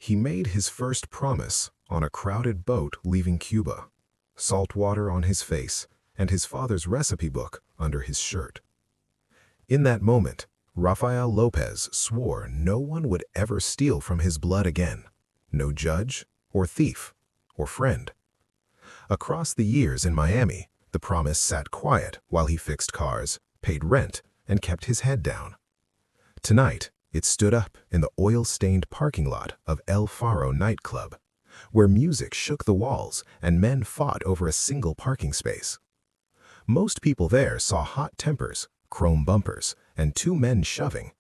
He made his first promise on a crowded boat leaving Cuba, salt water on his face and his father's recipe book under his shirt. In that moment, Rafael Lopez swore no one would ever steal from his blood again, no judge or thief or friend. Across the years in Miami, the promise sat quiet while he fixed cars, paid rent, and kept his head down. Tonight, it stood up in the oil-stained parking lot of El Faro nightclub, where music shook the walls and men fought over a single parking space. Most people there saw hot tempers, chrome bumpers, and two men shoving,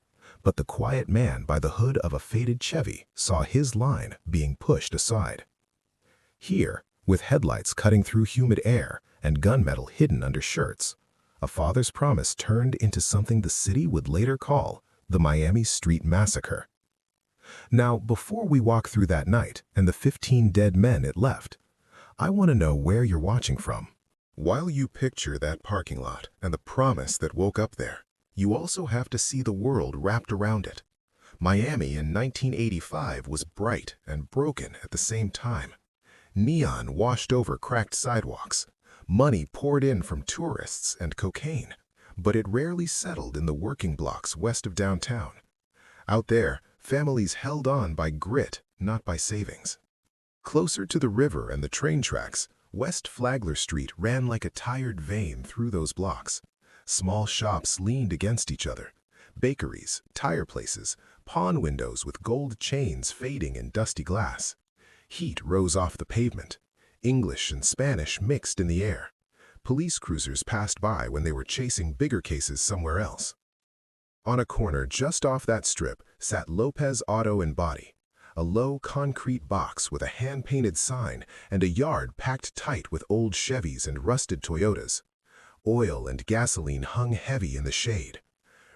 but the quiet man by the hood of a faded Chevy saw his line being pushed aside. Here, with headlights cutting through humid air and gunmetal hidden under shirts, a father's promise turned into something the city would later call the Miami Street Massacre. Now, before we walk through that night and the 15 dead men it left, I want to know where you're watching from. While you picture that parking lot and the promise that woke up there, you also have to see the world wrapped around it. Miami in 1985 was bright and broken at the same time. Neon washed over cracked sidewalks. Money poured in from tourists and cocaine, but it rarely settled in the working blocks west of downtown. Out there, families held on by grit, not by savings. Closer to the river and the train tracks, West Flagler Street ran like a tired vein through those blocks. Small shops leaned against each other. Bakeries, tire places, pawn windows with gold chains fading in dusty glass. Heat rose off the pavement. English and Spanish mixed in the air. Police cruisers passed by when they were chasing bigger cases somewhere else. On a corner just off that strip sat Lopez Auto and Body, a low concrete box with a hand-painted sign and a yard packed tight with old Chevys and rusted Toyotas. Oil and gasoline hung heavy in the shade.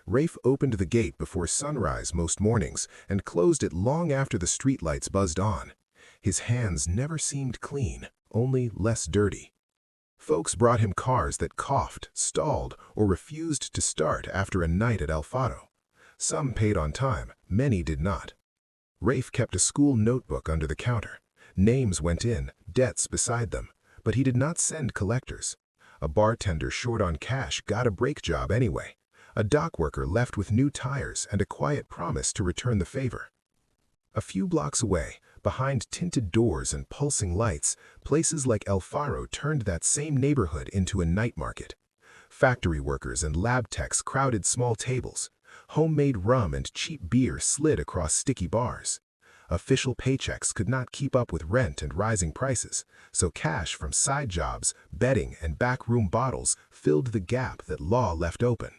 Rafe opened the gate before sunrise most mornings and closed it long after the streetlights buzzed on. His hands never seemed clean, only less dirty. Folks brought him cars that coughed, stalled, or refused to start after a night at El Faro. Some paid on time, many did not. Rafe kept a school notebook under the counter. Names went in, debts beside them, but he did not send collectors. A bartender short on cash got a brake job anyway. A dock worker left with new tires and a quiet promise to return the favor. A few blocks away, behind tinted doors and pulsing lights, places like El Faro turned that same neighborhood into a night market. Factory workers and lab techs crowded small tables. Homemade rum and cheap beer slid across sticky bars. Official paychecks could not keep up with rent and rising prices, so cash from side jobs, betting, and backroom bottles filled the gap that law left open.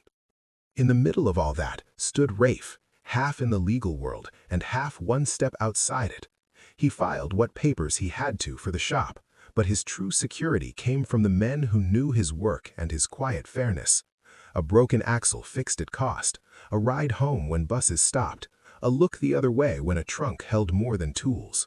In the middle of all that stood Rafe, half in the legal world and half one step outside it. He filed what papers he had to for the shop, but his true security came from the men who knew his work and his quiet fairness. A broken axle fixed at cost, a ride home when buses stopped, a look the other way when a trunk held more than tools.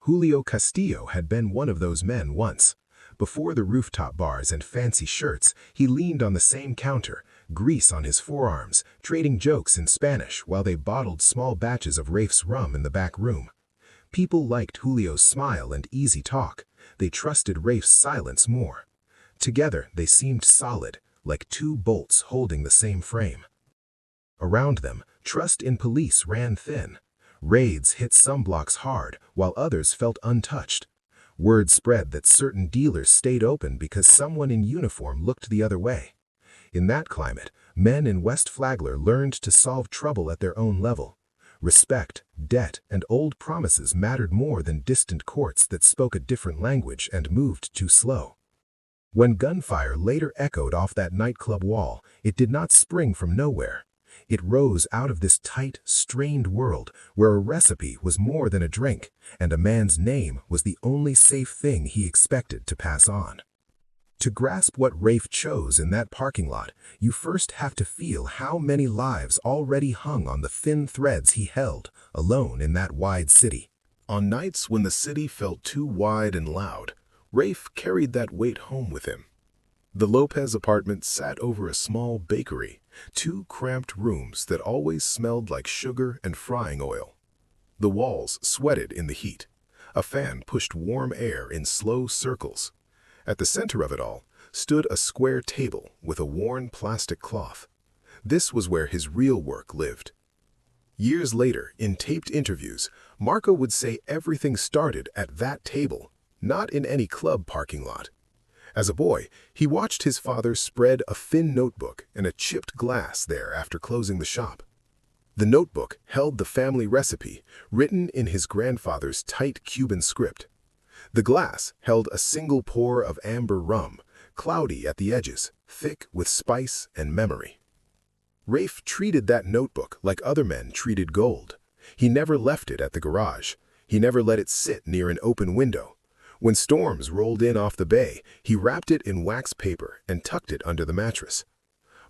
Julio Castillo had been one of those men once. Before the rooftop bars and fancy shirts, he leaned on the same counter, grease on his forearms, trading jokes in Spanish while they bottled small batches of Rafe's rum in the back room. People liked Julio's smile and easy talk. They trusted Rafe's silence more. Together, they seemed solid, like two bolts holding the same frame. Around them, trust in police ran thin. Raids hit some blocks hard, while others felt untouched. Word spread that certain dealers stayed open because someone in uniform looked the other way. In that climate, men in West Flagler learned to solve trouble at their own level. Respect, debt, and old promises mattered more than distant courts that spoke a different language and moved too slow. When gunfire later echoed off that nightclub wall, it did not spring from nowhere. It rose out of this tight, strained world where a recipe was more than a drink, and a man's name was the only safe thing he expected to pass on. To grasp what Rafe chose in that parking lot, you first have to feel how many lives already hung on the thin threads he held, alone in that wide city. On nights when the city felt too wide and loud, Rafe carried that weight home with him. The Lopez apartment sat over a small bakery, two cramped rooms that always smelled like sugar and frying oil. The walls sweated in the heat. A fan pushed warm air in slow circles. At the center of it all stood a square table with a worn plastic cloth. This was where his real work lived. Years later, in taped interviews, Marco would say everything started at that table, not in any club parking lot. As a boy, he watched his father spread a thin notebook and a chipped glass there after closing the shop. The notebook held the family recipe, written in his grandfather's tight Cuban script. The glass held a single pour of amber rum, cloudy at the edges, thick with spice and memory. Rafe treated that notebook like other men treated gold. He never left it at the garage. He never let it sit near an open window. When storms rolled in off the bay, he wrapped it in wax paper and tucked it under the mattress.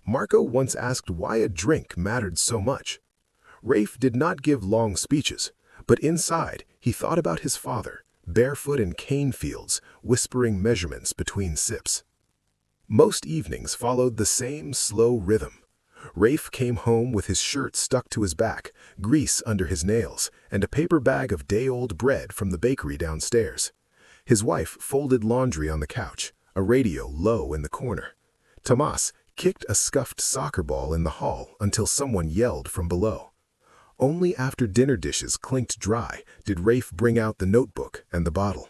Marco once asked why a drink mattered so much. Rafe did not give long speeches, but inside he thought about his father, barefoot in cane fields, whispering measurements between sips. Most evenings followed the same slow rhythm. Rafe came home with his shirt stuck to his back, grease under his nails, and a paper bag of day-old bread from the bakery downstairs. His wife folded laundry on the couch, a radio low in the corner. Tomas kicked a scuffed soccer ball in the hall until someone yelled from below. Only after dinner dishes clinked dry did Rafe bring out the notebook and the bottle.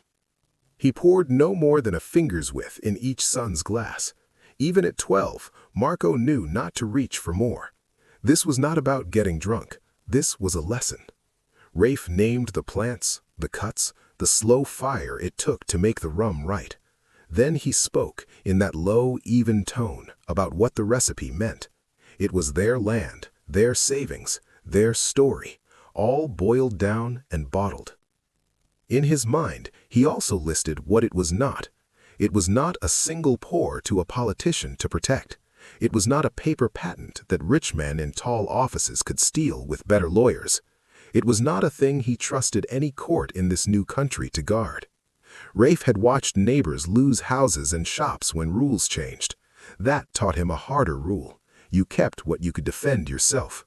He poured no more than a finger's width in each son's glass. Even at 12, Marco knew not to reach for more. This was not about getting drunk. This was a lesson. Rafe named the plants, the cuts, the slow fire it took to make the rum right. Then he spoke in that low, even tone about what the recipe meant. It was their land, their savings, their story, all boiled down and bottled. In his mind, he also listed what it was not. It was not a single pour to a politician to protect. It was not a paper patent that rich men in tall offices could steal with better lawyers. It was not a thing he trusted any court in this new country to guard. Rafe had watched neighbors lose houses and shops when rules changed. That taught him a harder rule. You kept what you could defend yourself.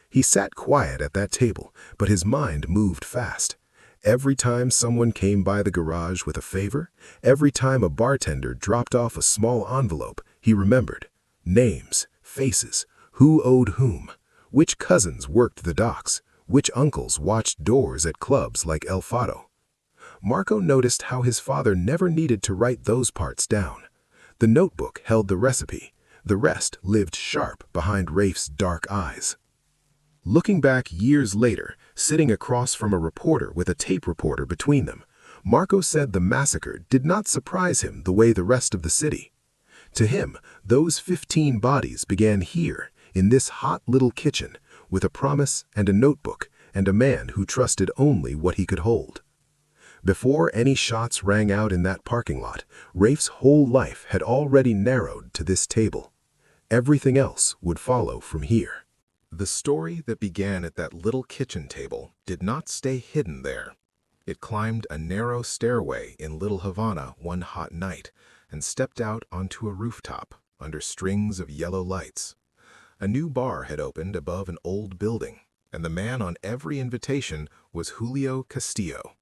He sat quiet at that table, but his mind moved fast. Every time someone came by the garage with a favor, every time a bartender dropped off a small envelope, he remembered. Names, faces, who owed whom, which cousins worked the docks, which uncles watched doors at clubs like El Fado. Marco noticed how his father never needed to write those parts down. The notebook held the recipe. The rest lived sharp behind Rafe's dark eyes. Looking back years later, sitting across from a reporter with a tape reporter between them, Marco said the massacre did not surprise him the way the rest of the city. To him, those 15 bodies began here, in this hot little kitchen, with a promise and a notebook and a man who trusted only what he could hold. Before any shots rang out in that parking lot, Rafe's whole life had already narrowed to this table. Everything else would follow from here. The story that began at that little kitchen table did not stay hidden there. It climbed a narrow stairway in Little Havana one hot night and stepped out onto a rooftop under strings of yellow lights. A new bar had opened above an old building, and the man on every invitation was Julio Castillo.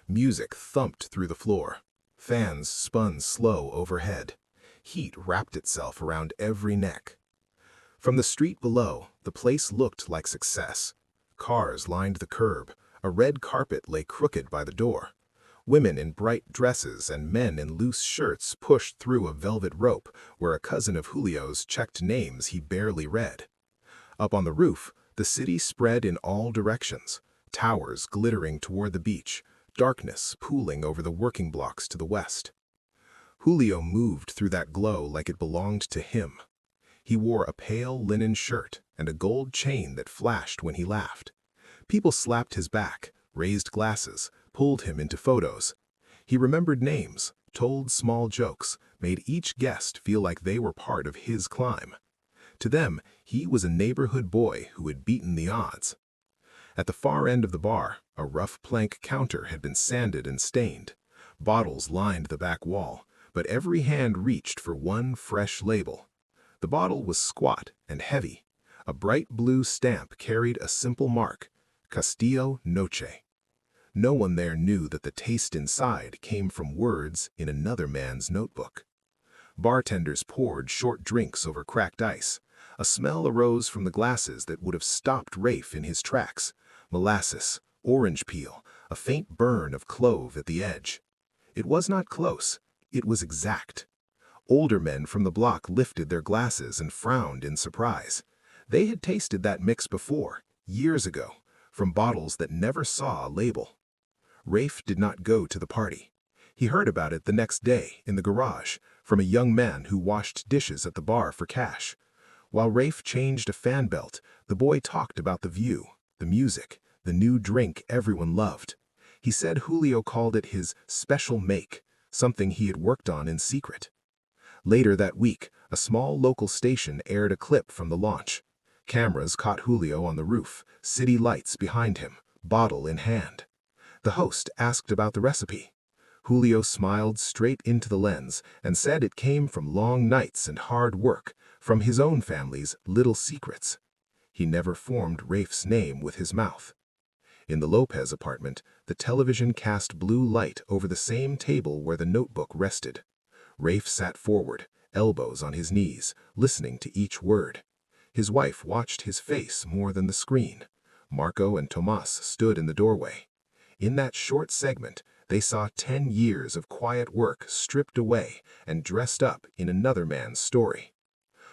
Music thumped through the floor. Fans spun slow overhead. Heat wrapped itself around every neck. From the street below, the place looked like success. Cars lined the curb. A red carpet lay crooked by the door. Women in bright dresses and men in loose shirts pushed through a velvet rope where a cousin of Julio's checked names he barely read. Up on the roof, the city spread in all directions, towers glittering toward the beach, darkness pooling over the working blocks to the west. Julio moved through that glow like it belonged to him. He wore a pale linen shirt and a gold chain that flashed when he laughed. People slapped his back, raised glasses, pulled him into photos. He remembered names, told small jokes, made each guest feel like they were part of his climb. To them, he was a neighborhood boy who had beaten the odds. At the far end of the bar, a rough plank counter had been sanded and stained. Bottles lined the back wall, but every hand reached for one fresh label. The bottle was squat and heavy. A bright blue stamp carried a simple mark, Castillo Noche. No one there knew that the taste inside came from words in another man's notebook. Bartenders poured short drinks over cracked ice. A smell arose from the glasses that would have stopped Rafe in his tracks. Molasses, orange peel, a faint burn of clove at the edge. It was not close, it was exact. Older men from the block lifted their glasses and frowned in surprise. They had tasted that mix before, years ago, from bottles that never saw a label. Rafe did not go to the party. He heard about it the next day in the garage from a young man who washed dishes at the bar for cash. While Rafe changed a fan belt, the boy talked about the view, the music, the new drink everyone loved. He said Julio called it his special make, something he had worked on in secret. Later that week, a small local station aired a clip from the launch. Cameras caught Julio on the roof, city lights behind him, bottle in hand. The host asked about the recipe. Julio smiled straight into the lens and said it came from long nights and hard work, from his own family's little secrets. He never formed Rafe's name with his mouth. In the Lopez apartment, the television cast blue light over the same table where the notebook rested. Rafe sat forward, elbows on his knees, listening to each word. His wife watched his face more than the screen. Marco and Tomas stood in the doorway. In that short segment, they saw 10 years of quiet work stripped away and dressed up in another man's story.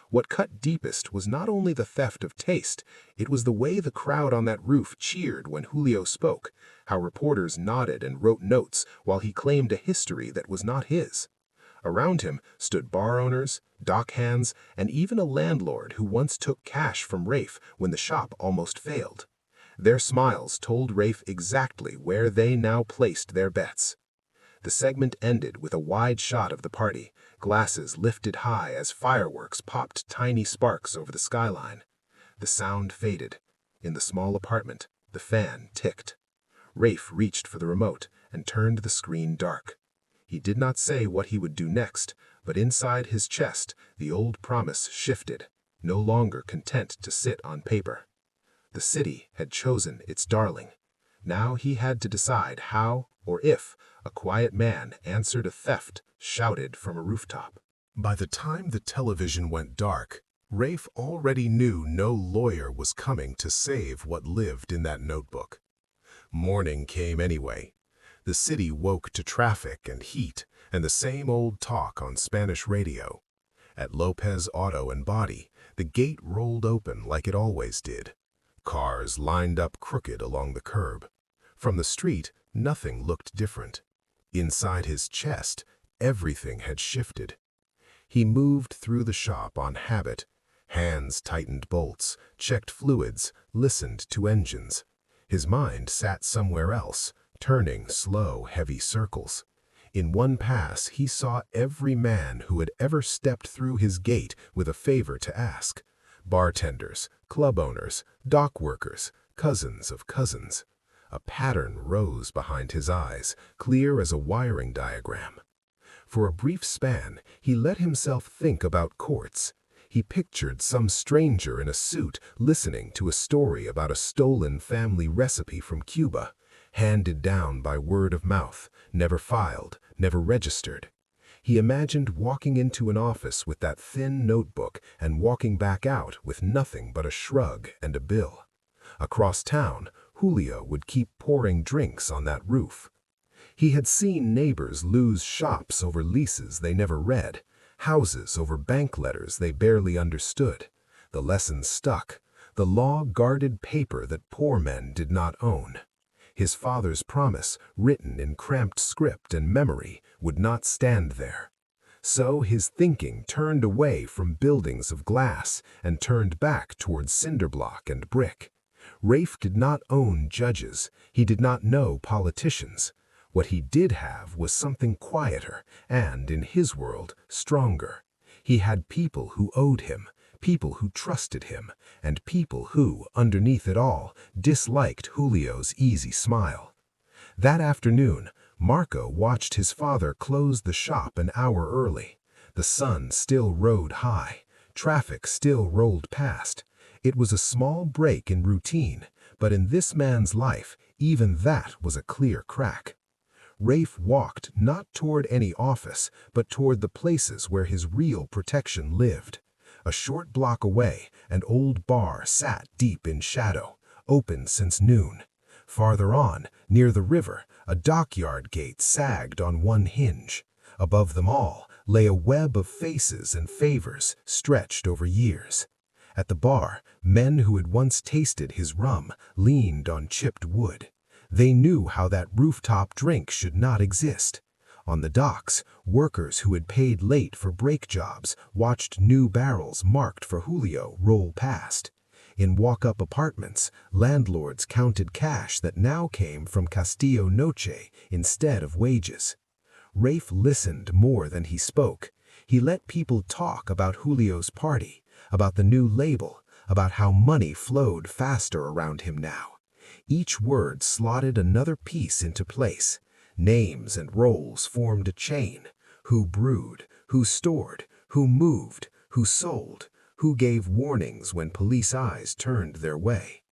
What cut deepest was not only the theft of taste, it was the way the crowd on that roof cheered when Julio spoke, how reporters nodded and wrote notes while he claimed a history that was not his. Around him stood bar owners, dock hands, and even a landlord who once took cash from Rafe when the shop almost failed. Their smiles told Rafe exactly where they now placed their bets. The segment ended with a wide shot of the party, glasses lifted high as fireworks popped tiny sparks over the skyline. The sound faded. In the small apartment, the fan ticked. Rafe reached for the remote and turned the screen dark. He did not say what he would do next, but inside his chest, the old promise shifted, no longer content to sit on paper. The city had chosen its darling. Now he had to decide how, or if, a quiet man answered a theft shouted from a rooftop. By the time the television went dark, Rafe already knew no lawyer was coming to save what lived in that notebook. Morning came anyway. The city woke to traffic and heat and the same old talk on Spanish radio. At Lopez Auto and Body, the gate rolled open like it always did. Cars lined up crooked along the curb. From the street, nothing looked different. Inside his chest, everything had shifted. He moved through the shop on habit. Hands tightened bolts, checked fluids, listened to engines. His mind sat somewhere else, turning slow, heavy circles. In one pass, he saw every man who had ever stepped through his gate with a favor to ask. Bartenders, club owners, dock workers, cousins of cousins. A pattern rose behind his eyes, clear as a wiring diagram. For a brief span, he let himself think about courts. He pictured some stranger in a suit listening to a story about a stolen family recipe from Cuba, handed down by word of mouth, never filed, never registered. He imagined walking into an office with that thin notebook and walking back out with nothing but a shrug and a bill. Across town, Julio would keep pouring drinks on that roof. He had seen neighbors lose shops over leases they never read, houses over bank letters they barely understood. The lesson stuck, the law guarded paper that poor men did not own. His father's promise, written in cramped script and memory, would not stand there. So his thinking turned away from buildings of glass and turned back towards cinder block and brick. Rafe did not own judges. He did not know politicians. What he did have was something quieter and, in his world, stronger. He had people who owed him, people who trusted him, and people who, underneath it all, disliked Julio's easy smile. That afternoon, Marco watched his father close the shop an hour early. The sun still rode high. Traffic still rolled past. It was a small break in routine, But in this man's life, even that was a clear crack. Rafe walked not toward any office, but toward the places where his real protection lived. A short block away, an old bar sat deep in shadow, open since noon. Farther on, near the river, a dockyard gate sagged on one hinge. Above them all lay a web of faces and favors stretched over years. At the bar, men who had once tasted his rum leaned on chipped wood. They knew how that rooftop drink should not exist. On the docks, workers who had paid late for brake jobs watched new barrels marked for Julio roll past. In walk-up apartments, landlords counted cash that now came from Castillo Noche instead of wages. Rafe listened more than he spoke. He let people talk about Julio's party, about the new label, about how money flowed faster around him now. Each word slotted another piece into place. Names and roles formed a chain. Who brewed, who stored, who moved, who sold, who gave warnings when police eyes turned their way.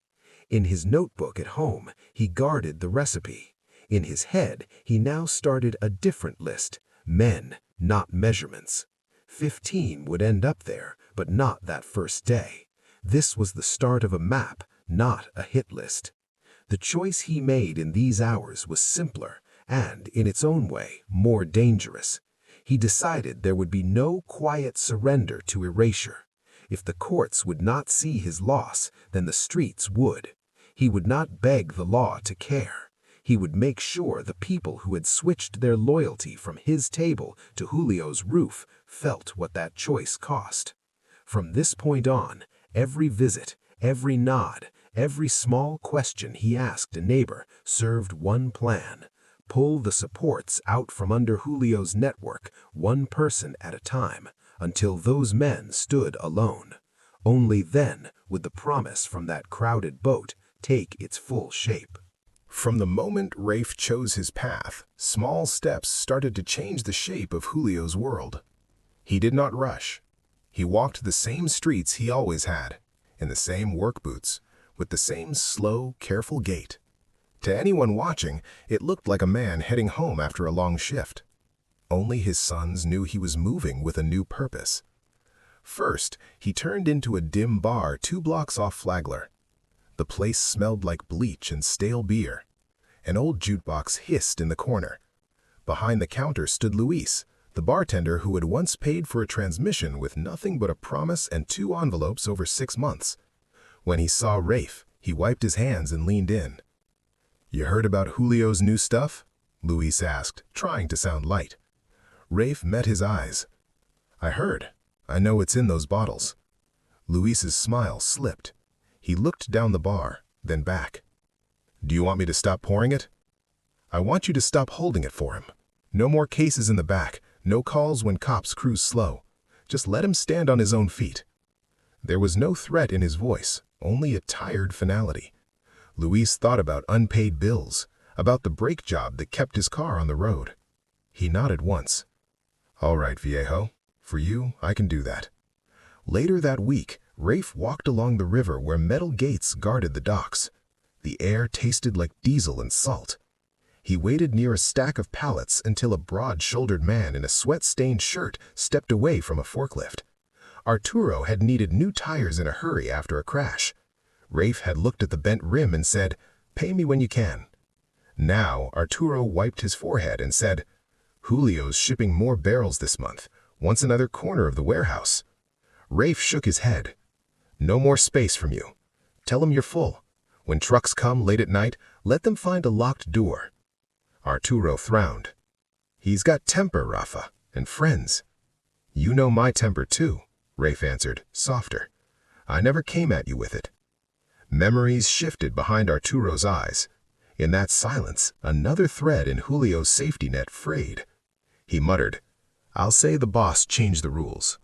In his notebook at home, he guarded the recipe. In his head, he now started a different list. Men, not measurements. 15 would end up there, but not that first day. This was the start of a map, not a hit list. The choice he made in these hours was simpler and, in its own way, more dangerous. He decided there would be no quiet surrender to erasure. If the courts would not see his loss, then the streets would. He would not beg the law to care. He would make sure the people who had switched their loyalty from his table to Julio's roof felt what that choice cost. From this point on, every visit, every nod, every small question he asked a neighbor served one plan: pull the supports out from under Julio's network, one person at a time, until those men stood alone. Only then would the promise from that crowded boat take its full shape. From the moment Rafe chose his path, small steps started to change the shape of Julio's world. He did not rush. He walked the same streets he always had, in the same work boots, with the same slow, careful gait. To anyone watching, it looked like a man heading home after a long shift. Only his sons knew he was moving with a new purpose. First, he turned into a dim bar 2 blocks off Flagler. The place smelled like bleach and stale beer. An old jukebox hissed in the corner. Behind the counter stood Luis, the bartender who had once paid for a transmission with nothing but a promise and 2 envelopes over 6 months. When he saw Rafe, he wiped his hands and leaned in. "You heard about Julio's new stuff?" Luis asked, trying to sound light. Rafe met his eyes. "I heard. I know it's in those bottles." Luis's smile slipped. He looked down the bar, then back. "Do you want me to stop pouring it?" "I want you to stop holding it for him. No more cases in the back, no calls when cops cruise slow. Just let him stand on his own feet." There was no threat in his voice, only a tired finality. Luis thought about unpaid bills, about the brake job that kept his car on the road. He nodded once. "All right, viejo. For you, I can do that." Later that week, Rafe walked along the river where metal gates guarded the docks. The air tasted like diesel and salt. He waited near a stack of pallets until a broad-shouldered man in a sweat-stained shirt stepped away from a forklift. Arturo had needed new tires in a hurry after a crash. Rafe had looked at the bent rim and said, "Pay me when you can." Now Arturo wiped his forehead and said, "Julio's shipping more barrels this month, wants another corner of the warehouse." Rafe shook his head. "No more space from you. Tell him you're full. When trucks come late at night, let them find a locked door." Arturo frowned. "He's got temper, Rafa, and friends." "You know my temper too," Rafe answered, softer. "I never came at you with it." Memories shifted behind Arturo's eyes. In that silence, another thread in Julio's safety net frayed. He muttered, "I'll say the boss changed the rules."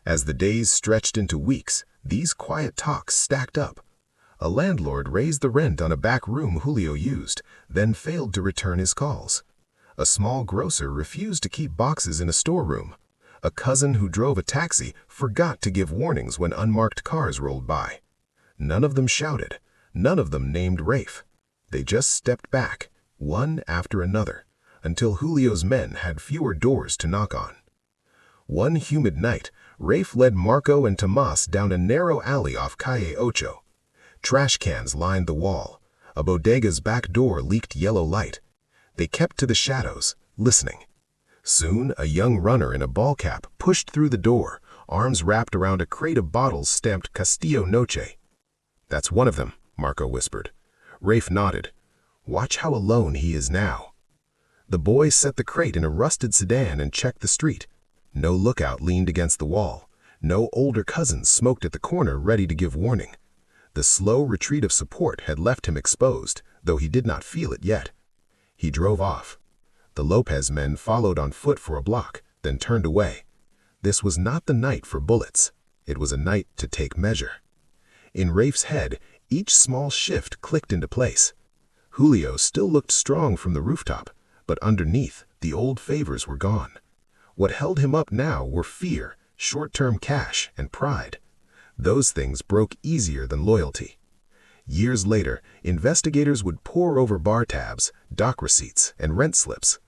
As the days stretched into weeks, these quiet talks stacked up. A landlord raised the rent on a back room Julio used, then failed to return his calls. A small grocer refused to keep boxes in a storeroom. A cousin who drove a taxi forgot to give warnings when unmarked cars rolled by. None of them shouted. None of them named Rafe. They just stepped back, one after another, until Julio's men had fewer doors to knock on. One humid night, Rafe led Marco and Tomas down a narrow alley off Calle Ocho. Trash cans lined the wall. A bodega's back door leaked yellow light. They kept to the shadows, listening. Soon, a young runner in a ball cap pushed through the door, arms wrapped around a crate of bottles stamped Castillo Noche. "That's one of them," Marco whispered. Rafe nodded. "Watch how alone he is now." The boy set the crate in a rusted sedan and checked the street. No lookout leaned against the wall. No older cousins smoked at the corner ready to give warning. The slow retreat of support had left him exposed, though he did not feel it yet. He drove off. The Lopez men followed on foot for a block, then turned away. This was not the night for bullets. It was a night to take measure. In Rafe's head, each small shift clicked into place. Julio still looked strong from the rooftop, but underneath, the old favors were gone. What held him up now were fear, short-term cash, and pride. Those things broke easier than loyalty. Years later, investigators would pore over bar tabs, dock receipts, and rent slips.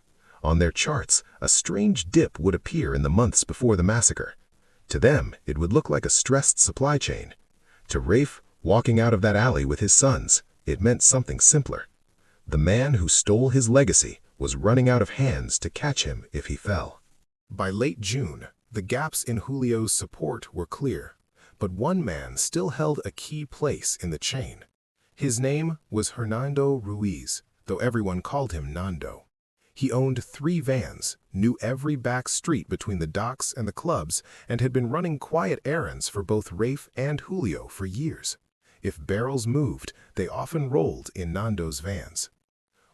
On their charts, a strange dip would appear in the months before the massacre. To them, it would look like a stressed supply chain. To Rafe, walking out of that alley with his sons, it meant something simpler. The man who stole his legacy was running out of hands to catch him if he fell. By late June, the gaps in Julio's support were clear, but one man still held a key place in the chain. His name was Hernando Ruiz, though everyone called him Nando. He owned 3 vans, knew every back street between the docks and the clubs, and had been running quiet errands for both Rafe and Julio for years. If barrels moved, they often rolled in Nando's vans.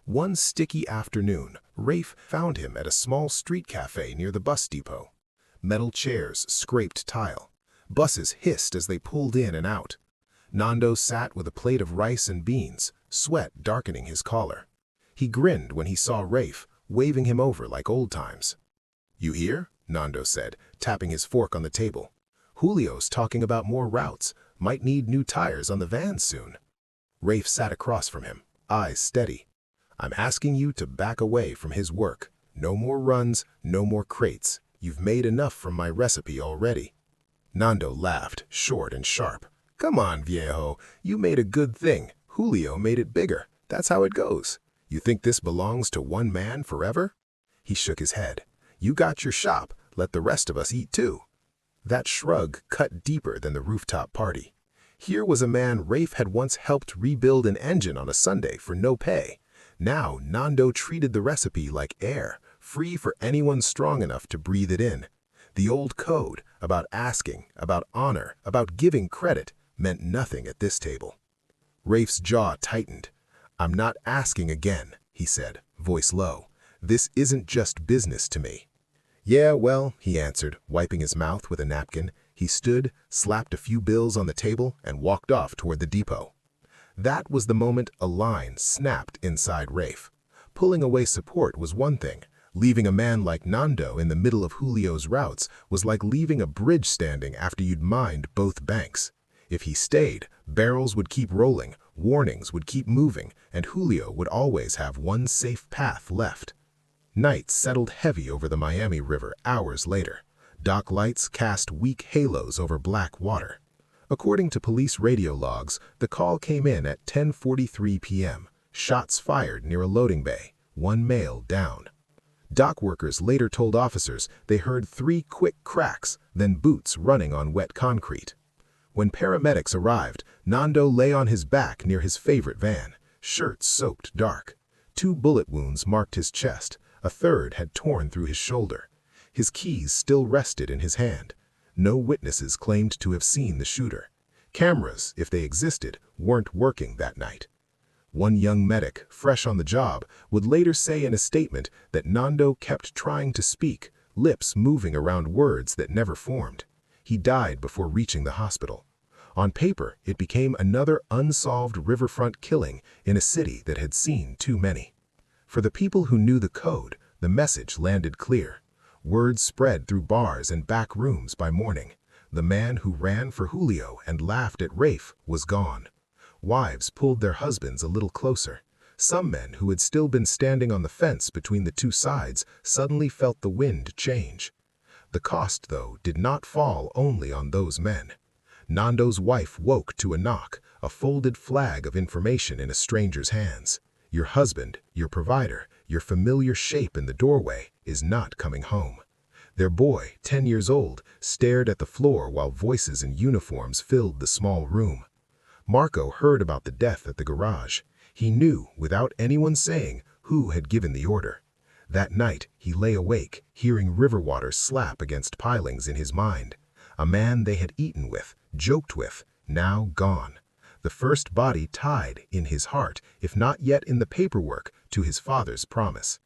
One sticky afternoon, Rafe found him at a small street cafe near the bus depot. Metal chairs scraped tile. Buses hissed as they pulled in and out. Nando sat with a plate of rice and beans, sweat darkening his collar. He grinned when he saw Rafe, waving him over like old times. "You here?" Nando said, tapping his fork on the table. "Julio's talking about more routes. Might need new tires on the van soon." Rafe sat across from him, eyes steady. "I'm asking you to back away from his work. No more runs, no more crates. You've made enough from my recipe already." Nando laughed, short and sharp. "Come on, viejo. You made a good thing. Julio made it bigger. That's how it goes. You think this belongs to one man forever?" He shook his head. "You got your shop. Let the rest of us eat too." That shrug cut deeper than the rooftop party. Here was a man Rafe had once helped rebuild an engine on a Sunday for no pay. Now Nando treated the recipe like air, free for anyone strong enough to breathe it in. The old code, about asking, about honor, about giving credit, meant nothing at this table. Rafe's jaw tightened. "I'm not asking again," he said, voice low. "This isn't just business to me." "Yeah, well," he answered, wiping his mouth with a napkin. He stood, slapped a few bills on the table, and walked off toward the depot. That was the moment a line snapped inside Rafe. Pulling away support was one thing. Leaving a man like Nando in the middle of Julio's routes was like leaving a bridge standing after you'd mined both banks. If he stayed, barrels would keep rolling, warnings would keep moving, and Julio would always have one safe path left. Night settled heavy over the Miami River hours later. Dock lights cast weak halos over black water. According to police radio logs, the call came in at 10:43 p.m. Shots fired near a loading bay, one male down. Dock workers later told officers they heard 3 quick cracks, then boots running on wet concrete. When paramedics arrived, Nando lay on his back near his favorite van, shirt soaked dark. 2 bullet wounds marked his chest, a third had torn through his shoulder. His keys still rested in his hand. No witnesses claimed to have seen the shooter. Cameras, if they existed, weren't working that night. One young medic, fresh on the job, would later say in a statement that Nando kept trying to speak, lips moving around words that never formed. He died before reaching the hospital. On paper, it became another unsolved riverfront killing in a city that had seen too many. For the people who knew the code, the message landed clear. Word spread through bars and back rooms by morning. The man who ran for Julio and laughed at Rafe was gone. Wives pulled their husbands a little closer. Some men who had still been standing on the fence between the two sides suddenly felt the wind change. The cost, though, did not fall only on those men. Nando's wife woke to a knock, a folded flag of information in a stranger's hands. Your husband, your provider, your familiar shape in the doorway, is not coming home. Their boy, 10 years old, stared at the floor while voices in uniforms filled the small room. Marco heard about the death at the garage. He knew, without anyone saying, who had given the order. That night, he lay awake, hearing river water slap against pilings in his mind. A man they had eaten with, joked with, now gone. The first body tied in his heart, if not yet in the paperwork, to his father's promise.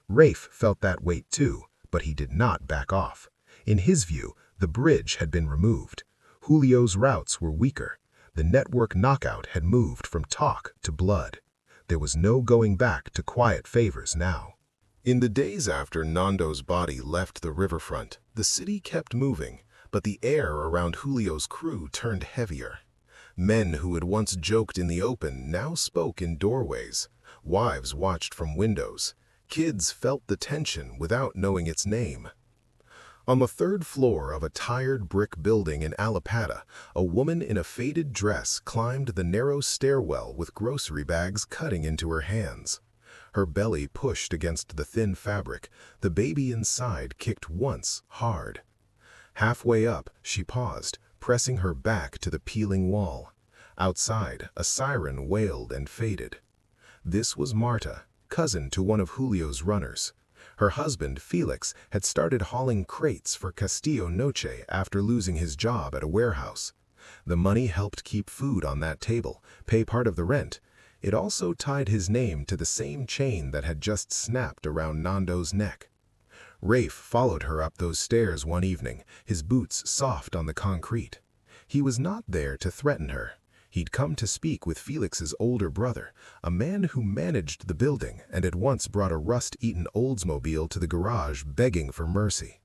Rafe felt that weight too, but he did not back off. In his view, the bridge had been removed. Julio's routes were weaker. The network knockout had moved from talk to blood. There was no going back to quiet favors now. In the days after Nando's body left the riverfront, the city kept moving, but the air around Julio's crew turned heavier. Men who had once joked in the open now spoke in doorways. Wives watched from windows. Kids felt the tension without knowing its name. On the third floor of a tired brick building in Alapata, a woman in a faded dress climbed the narrow stairwell with grocery bags cutting into her hands. Her belly pushed against the thin fabric. The baby inside kicked once hard. Halfway up, she paused, pressing her back to the peeling wall. Outside, a siren wailed and faded. This was Marta, cousin to one of Julio's runners. Her husband, Felix, had started hauling crates for Castillo Noche after losing his job at a warehouse. The money helped keep food on that table, pay part of the rent. It also tied his name to the same chain that had just snapped around Nando's neck. Rafe followed her up those stairs one evening, his boots soft on the concrete. He was not there to threaten her. He'd come to speak with Felix's older brother, a man who managed the building and had once brought a rust-eaten Oldsmobile to the garage begging for mercy.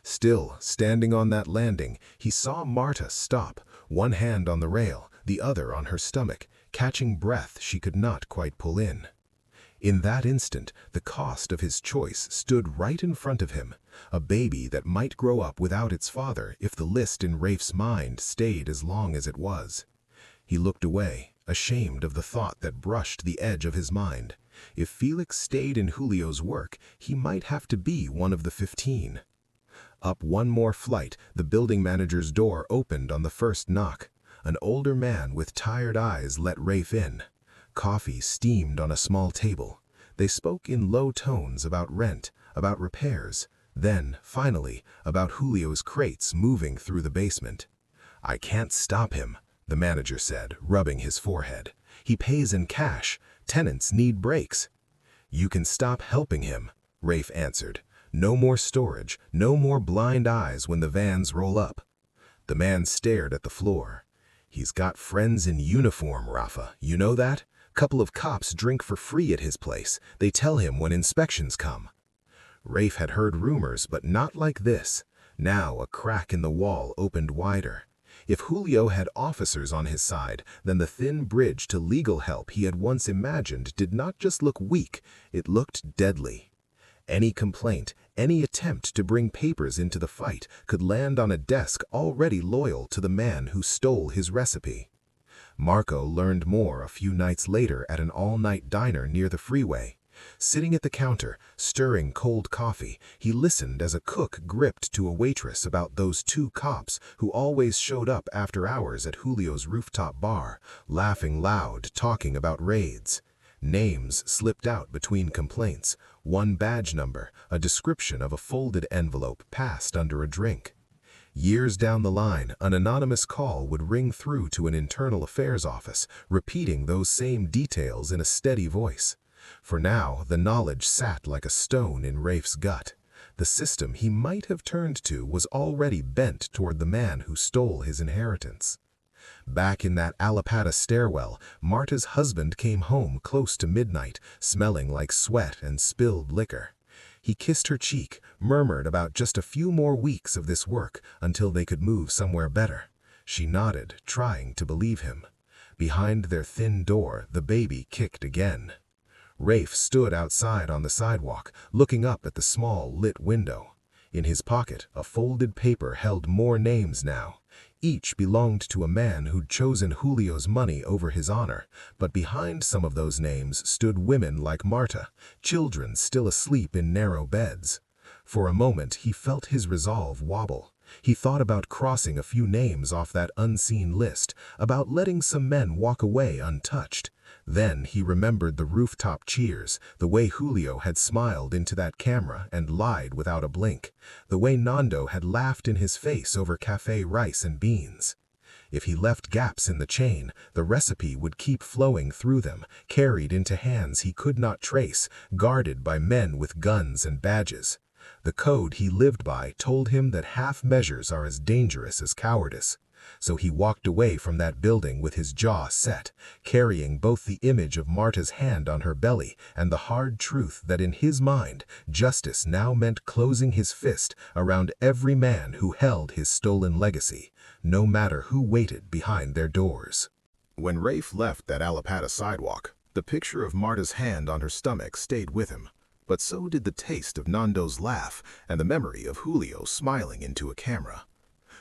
Still, standing on that landing, he saw Marta stop, one hand on the rail, the other on her stomach, catching breath she could not quite pull in. In that instant, the cost of his choice stood right in front of him, a baby that might grow up without its father if the list in Rafe's mind stayed as long as it was. He looked away, ashamed of the thought that brushed the edge of his mind. If Felix stayed in Julio's work, he might have to be one of the 15. Up one more flight, the building manager's door opened on the first knock. An older man with tired eyes let Rafe in. Coffee steamed on a small table. They spoke in low tones about rent, about repairs, then, finally, about Julio's crates moving through the basement. "I can't stop him," the manager said, rubbing his forehead. "He pays in cash. Tenants need breaks." "You can stop helping him," Rafe answered. "No more storage, no more blind eyes when the vans roll up." The man stared at the floor. "He's got friends in uniform, Rafa. You know that? Couple of cops drink for free at his place. They tell him when inspections come." Rafe had heard rumors, but not like this. Now a crack in the wall opened wider. If Julio had officers on his side, then the thin bridge to legal help he had once imagined did not just look weak, it looked deadly. Any complaint, any attempt to bring papers into the fight could land on a desk already loyal to the man who stole his recipe. Marco learned more a few nights later at an all-night diner near the freeway. Sitting at the counter, stirring cold coffee, he listened as a cook gripped to a waitress about those 2 cops who always showed up after hours at Julio's rooftop bar, laughing loud, talking about raids. Names slipped out between complaints, one badge number, a description of a folded envelope passed under a drink. Years down the line, an anonymous call would ring through to an internal affairs office, repeating those same details in a steady voice. For now, the knowledge sat like a stone in Rafe's gut. The system he might have turned to was already bent toward the man who stole his inheritance. Back in that Alapata stairwell, Marta's husband came home close to midnight, smelling like sweat and spilled liquor. He kissed her cheek, murmured about just a few more weeks of this work until they could move somewhere better. She nodded, trying to believe him. Behind their thin door, the baby kicked again. Rafe stood outside on the sidewalk, looking up at the small, lit window. In his pocket, a folded paper held more names now. Each belonged to a man who'd chosen Julio's money over his honor, but behind some of those names stood women like Marta, children still asleep in narrow beds. For a moment, he felt his resolve wobble. He thought about crossing a few names off that unseen list, about letting some men walk away untouched. Then he remembered the rooftop cheers, the way Julio had smiled into that camera and lied without a blink, the way Nando had laughed in his face over cafe rice and beans. If he left gaps in the chain, the recipe would keep flowing through them, carried into hands he could not trace, guarded by men with guns and badges. The code he lived by told him that half measures are as dangerous as cowardice. So he walked away from that building with his jaw set, carrying both the image of Marta's hand on her belly and the hard truth that in his mind, justice now meant closing his fist around every man who held his stolen legacy, no matter who waited behind their doors. When Rafe left that Alapata sidewalk, the picture of Marta's hand on her stomach stayed with him. But so did the taste of Nando's laugh and the memory of Julio smiling into a camera.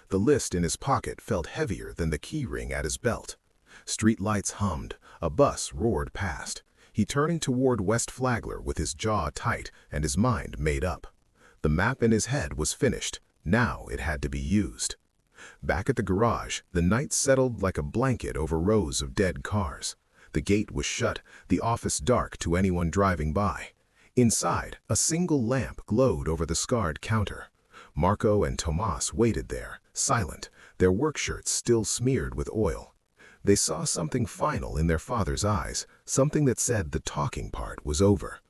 The list in his pocket felt heavier than the key ring at his belt. Street lights hummed, a bus roared past. He turned toward West Flagler with his jaw tight and his mind made up. The map in his head was finished. Now it had to be used. Back at the garage, the night settled like a blanket over rows of dead cars. The gate was shut, the office dark to anyone driving by. Inside, a single lamp glowed over the scarred counter. Marco and Tomas waited there, silent, their work shirts still smeared with oil. They saw something final in their father's eyes, something that said the talking part was over.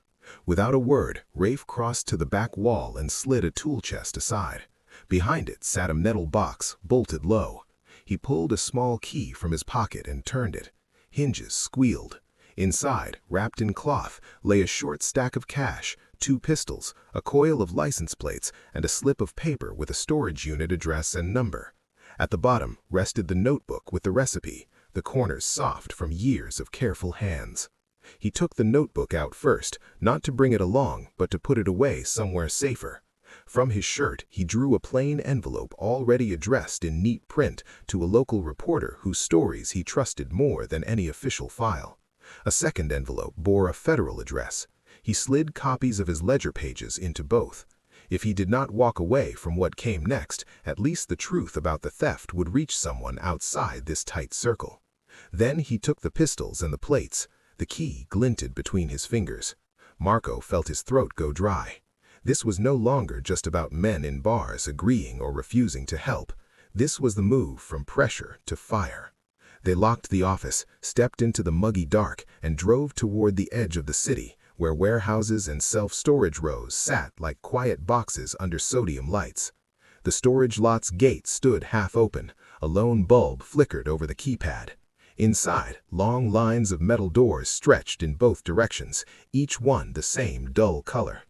Without a word, Rafe crossed to the back wall and slid a tool chest aside. Behind it sat a metal box, bolted low. He pulled a small key from his pocket and turned it. Hinges squealed. Inside, wrapped in cloth, lay a short stack of cash, 2 pistols, a coil of license plates, and a slip of paper with a storage unit address and number. At the bottom rested the notebook with the recipe, the corners soft from years of careful hands. He took the notebook out first, not to bring it along, but to put it away somewhere safer. From his shirt, he drew a plain envelope already addressed in neat print to a local reporter whose stories he trusted more than any official file. A second envelope bore a federal address. He slid copies of his ledger pages into both. If he did not walk away from what came next, at least the truth about the theft would reach someone outside this tight circle. Then he took the pistols and the plates. The key glinted between his fingers. Marco felt his throat go dry. This was no longer just about men in bars agreeing or refusing to help. This was the move from pressure to fire. They locked the office, stepped into the muggy dark, and drove toward the edge of the city, where warehouses and self-storage rows sat like quiet boxes under sodium lights. The storage lot's gate stood half open. A lone bulb flickered over the keypad. Inside, long lines of metal doors stretched in both directions, each one the same dull color.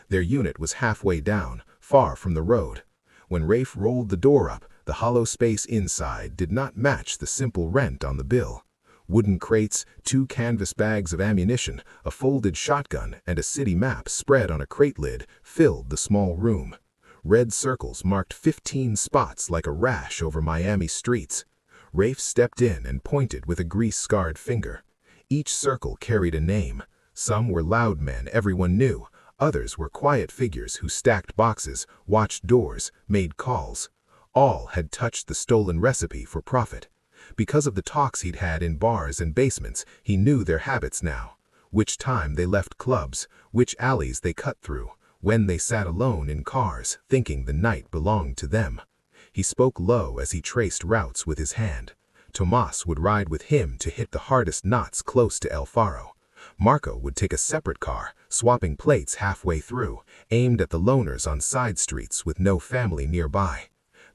Their unit was halfway down, far from the road. When Rafe rolled the door up, the hollow space inside did not match the simple rent on the bill. Wooden crates, 2 canvas bags of ammunition, a folded shotgun, and a city map spread on a crate lid filled the small room. Red circles marked 15 spots like a rash over Miami streets. Rafe stepped in and pointed with a grease-scarred finger. Each circle carried a name. Some were loud men everyone knew. Others were quiet figures who stacked boxes, watched doors, made calls. All had touched the stolen recipe for profit. Because of the talks he'd had in bars and basements, he knew their habits now. Which time they left clubs, which alleys they cut through, when they sat alone in cars, thinking the night belonged to them. He spoke low as he traced routes with his hand. Tomas would ride with him to hit the hardest knots close to El Faro. Marco would take a separate car, swapping plates halfway through, aimed at the loners on side streets with no family nearby.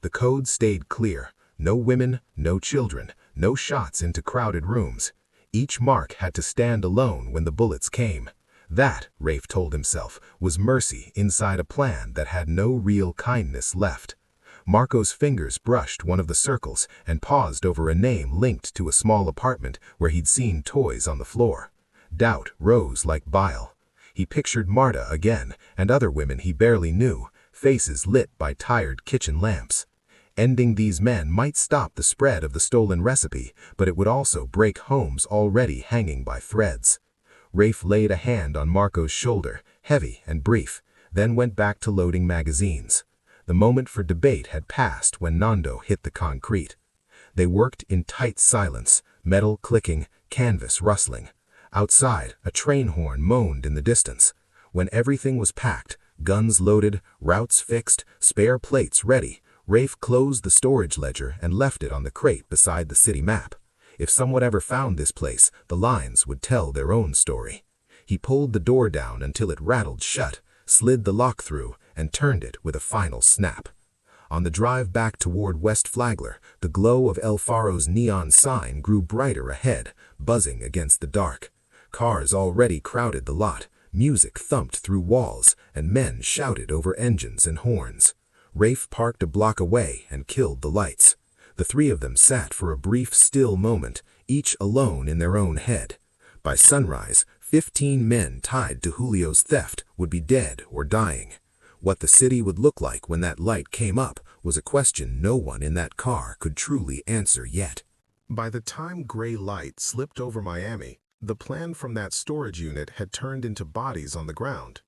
The code stayed clear. No women, no children, no shots into crowded rooms. Each mark had to stand alone when the bullets came. That, Rafe told himself, was mercy inside a plan that had no real kindness left. Marco's fingers brushed one of the circles and paused over a name linked to a small apartment where he'd seen toys on the floor. Doubt rose like bile. He pictured Marta again and other women he barely knew, faces lit by tired kitchen lamps. Ending these men might stop the spread of the stolen recipe, but it would also break homes already hanging by threads. Rafe laid a hand on Marco's shoulder, heavy and brief, then went back to loading magazines. The moment for debate had passed when Nando hit the concrete. They worked in tight silence, metal clicking, canvas rustling. Outside, a train horn moaned in the distance. When everything was packed, guns loaded, routes fixed, spare plates ready, Rafe closed the storage ledger and left it on the crate beside the city map. If someone ever found this place, the lines would tell their own story. He pulled the door down until it rattled shut, slid the lock through, and turned it with a final snap. On the drive back toward West Flagler, the glow of El Faro's neon sign grew brighter ahead, buzzing against the dark. Cars already crowded the lot, music thumped through walls, and men shouted over engines and horns. Rafe parked a block away and killed the lights. The three of them sat for a brief still moment, each alone in their own head. By sunrise, 15 men tied to Julio's theft would be dead or dying. What the city would look like when that light came up was a question no one in that car could truly answer yet. By the time gray light slipped over Miami, the plan from that storage unit had turned into bodies on the ground.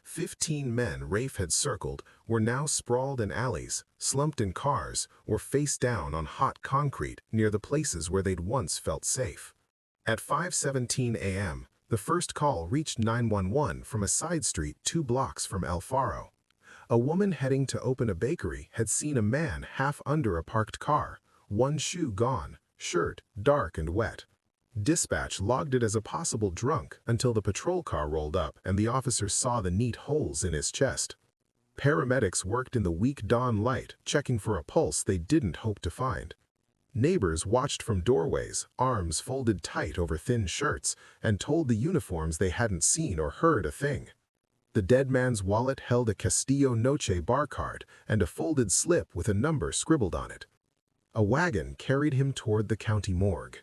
15 men Rafe had circled were now sprawled in alleys, slumped in cars, or face down on hot concrete near the places where they'd once felt safe. At 5:17 a.m., the first call reached 911 from a side street 2 blocks from El Faro. A woman heading to open a bakery had seen a man half under a parked car, one shoe gone, shirt dark and wet. Dispatch logged it as a possible drunk until the patrol car rolled up and the officers saw the neat holes in his chest. Paramedics worked in the weak dawn light, checking for a pulse they didn't hope to find. Neighbors watched from doorways, arms folded tight over thin shirts, and told the uniforms they hadn't seen or heard a thing. The dead man's wallet held a Castillo Noche bar card and a folded slip with a number scribbled on it. A wagon carried him toward the county morgue.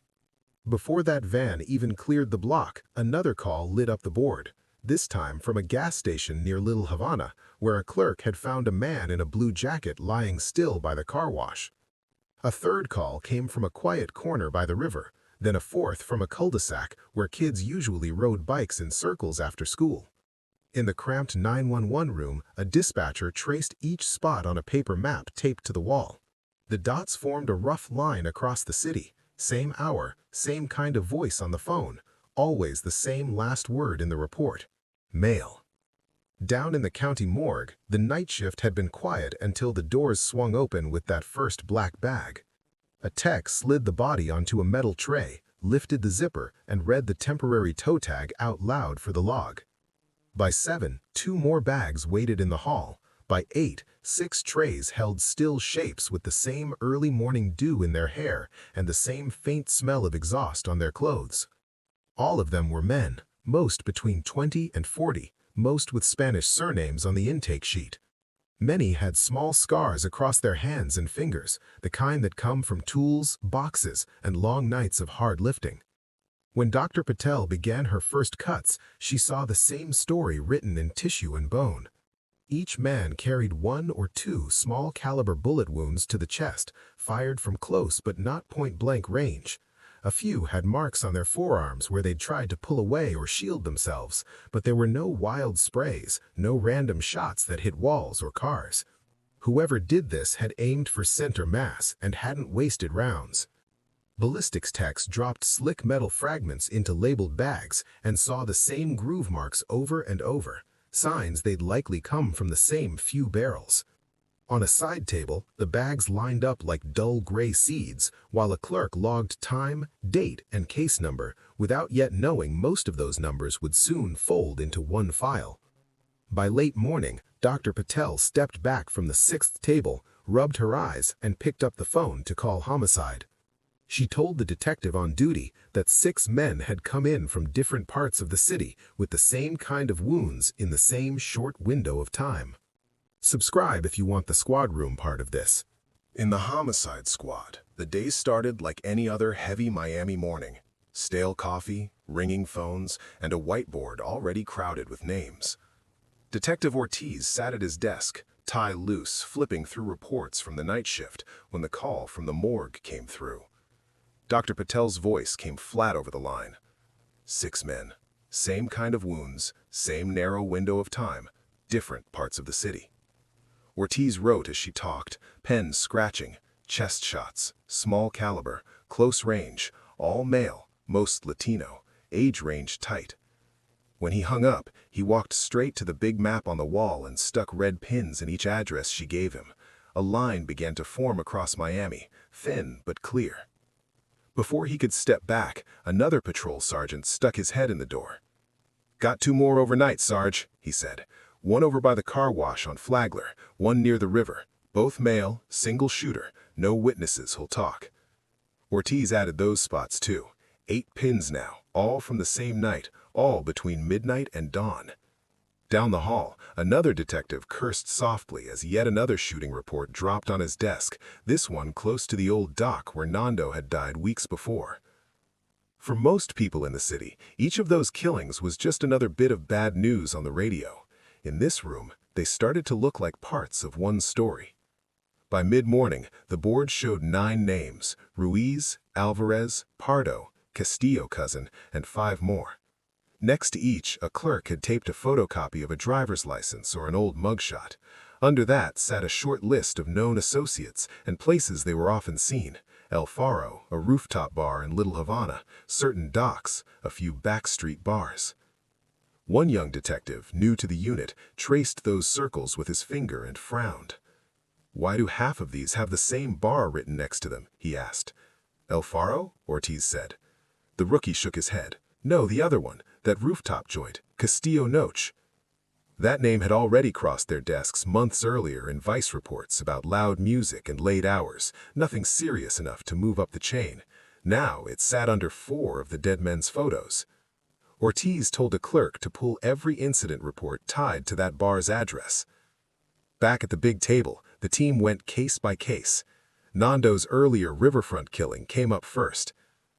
Before that van even cleared the block, another call lit up the board, this time from a gas station near Little Havana, where a clerk had found a man in a blue jacket lying still by the car wash. A third call came from a quiet corner by the river, then a fourth from a cul-de-sac where kids usually rode bikes in circles after school. In the cramped 911 room, a dispatcher traced each spot on a paper map taped to the wall. The dots formed a rough line across the city. Same hour, same kind of voice on the phone, always the same last word in the report. Mail. Down in the county morgue, the night shift had been quiet until the doors swung open with that first black bag. A tech slid the body onto a metal tray, lifted the zipper, and read the temporary toe tag out loud for the log. By 7, 2 more bags waited in the hall. By 8, 6 trays held still shapes with the same early morning dew in their hair and the same faint smell of exhaust on their clothes. All of them were men, most between 20 and 40, most with Spanish surnames on the intake sheet. Many had small scars across their hands and fingers, the kind that come from tools, boxes, and long nights of hard lifting. When Dr. Patel began her first cuts, she saw the same story written in tissue and bone. Each man carried 1 or 2 small-caliber bullet wounds to the chest, fired from close but not point-blank range. A few had marks on their forearms where they'd tried to pull away or shield themselves, but there were no wild sprays, no random shots that hit walls or cars. Whoever did this had aimed for center mass and hadn't wasted rounds. Ballistics techs dropped slick metal fragments into labeled bags and saw the same groove marks over and over. Signs they'd likely come from the same few barrels. On a side table, the bags lined up like dull gray seeds, while a clerk logged time, date, and case number, without yet knowing most of those numbers would soon fold into one file. By late morning, Dr. Patel stepped back from the 6th table, rubbed her eyes, and picked up the phone to call homicide. She told the detective on duty that 6 men had come in from different parts of the city with the same kind of wounds in the same short window of time. Subscribe if you want the squad room part of this. In the homicide squad, the day started like any other heavy Miami morning. Stale coffee, ringing phones, and a whiteboard already crowded with names. Detective Ortiz sat at his desk, tie loose, flipping through reports from the night shift when the call from the morgue came through. Dr. Patel's voice came flat over the line. 6 men. Same kind of wounds, same narrow window of time, different parts of the city. Ortiz wrote as she talked, pen scratching, chest shots, small caliber, close range, all male, most Latino, age range tight. When he hung up, he walked straight to the big map on the wall and stuck red pins in each address she gave him. A line began to form across Miami, thin but clear. Before he could step back, another patrol sergeant stuck his head in the door. "Got 2 more overnight, Sarge," he said. "One over by the car wash on Flagler, one near the river. Both male, single shooter, no witnesses who'll talk." Ortiz added those spots too. 8 pins now, all from the same night, all between midnight and dawn. Down the hall, another detective cursed softly as yet another shooting report dropped on his desk, this one close to the old dock where Nando had died weeks before. For most people in the city, each of those killings was just another bit of bad news on the radio. In this room, they started to look like parts of one story. By mid-morning, the board showed 9 names: Ruiz, Alvarez, Pardo, Castillo cousin, and 5 more. Next to each, a clerk had taped a photocopy of a driver's license or an old mugshot. Under that sat a short list of known associates and places they were often seen: El Faro, a rooftop bar in Little Havana, certain docks, a few backstreet bars. One young detective, new to the unit, traced those circles with his finger and frowned. "Why do half of these have the same bar written next to them?" he asked. "El Faro?" Ortiz said. The rookie shook his head. "No, the other one, that rooftop joint, Castillo Noche." That name had already crossed their desks months earlier in Vice reports about loud music and late hours, nothing serious enough to move up the chain. Now it sat under 4 of the dead men's photos. Ortiz told a clerk to pull every incident report tied to that bar's address. Back at the big table, the team went case by case. Nando's earlier riverfront killing came up first.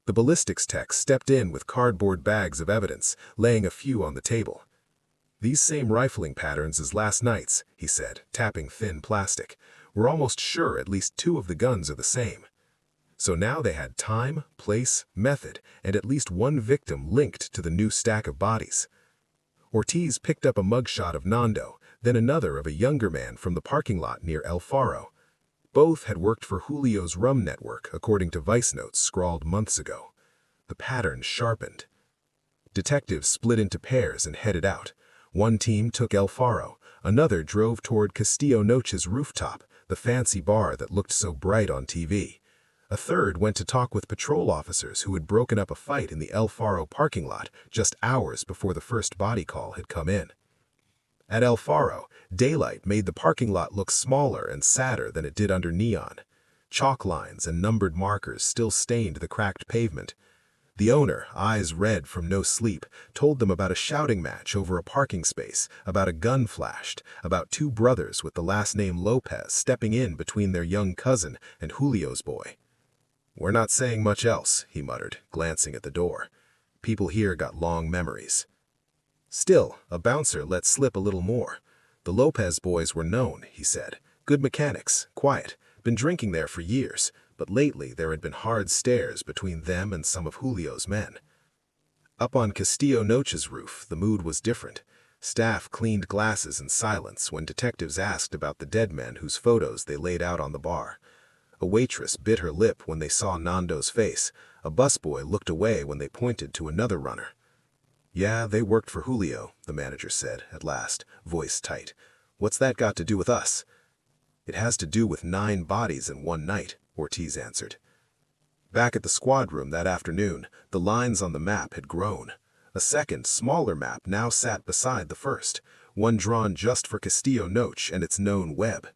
The ballistics tech stepped in with cardboard bags of evidence, laying a few on the table. "These same rifling patterns as last night's," he said, tapping thin plastic. "We're almost sure at least 2 of the guns are the same." So now they had time, place, method, and at least one victim linked to the new stack of bodies. Ortiz picked up a mugshot of Nando, then another of a younger man from the parking lot near El Faro. Both had worked for Julio's rum network, according to Vice notes scrawled months ago. The pattern sharpened. Detectives split into pairs and headed out. One team took El Faro, another drove toward Castillo Noche's rooftop, the fancy bar that looked so bright on TV. A third went to talk with patrol officers who had broken up a fight in the El Faro parking lot just hours before the first body call had come in. At El Faro, daylight made the parking lot look smaller and sadder than it did under neon. Chalk lines and numbered markers still stained the cracked pavement. The owner, eyes red from no sleep, told them about a shouting match over a parking space, about a gun flashed, about 2 brothers with the last name Lopez stepping in between their young cousin and Julio's boy. "We're not saying much else," he muttered, glancing at the door. "People here got long memories." Still, a bouncer let slip a little more. "The Lopez boys were known," he said. "Good mechanics, quiet, been drinking there for years, but lately there had been hard stares between them and some of Julio's men." Up on Castillo Noche's roof, the mood was different. Staff cleaned glasses in silence when detectives asked about the dead men whose photos they laid out on the bar. A waitress bit her lip when they saw Nando's face. A busboy looked away when they pointed to another runner. "Yeah, they worked for Julio," the manager said, at last, voice tight. "What's that got to do with us?" "It has to do with 9 bodies in one night," Ortiz answered. Back at the squad room that afternoon, the lines on the map had grown. A second, smaller map now sat beside the first, one drawn just for Castillo Noche and its known web.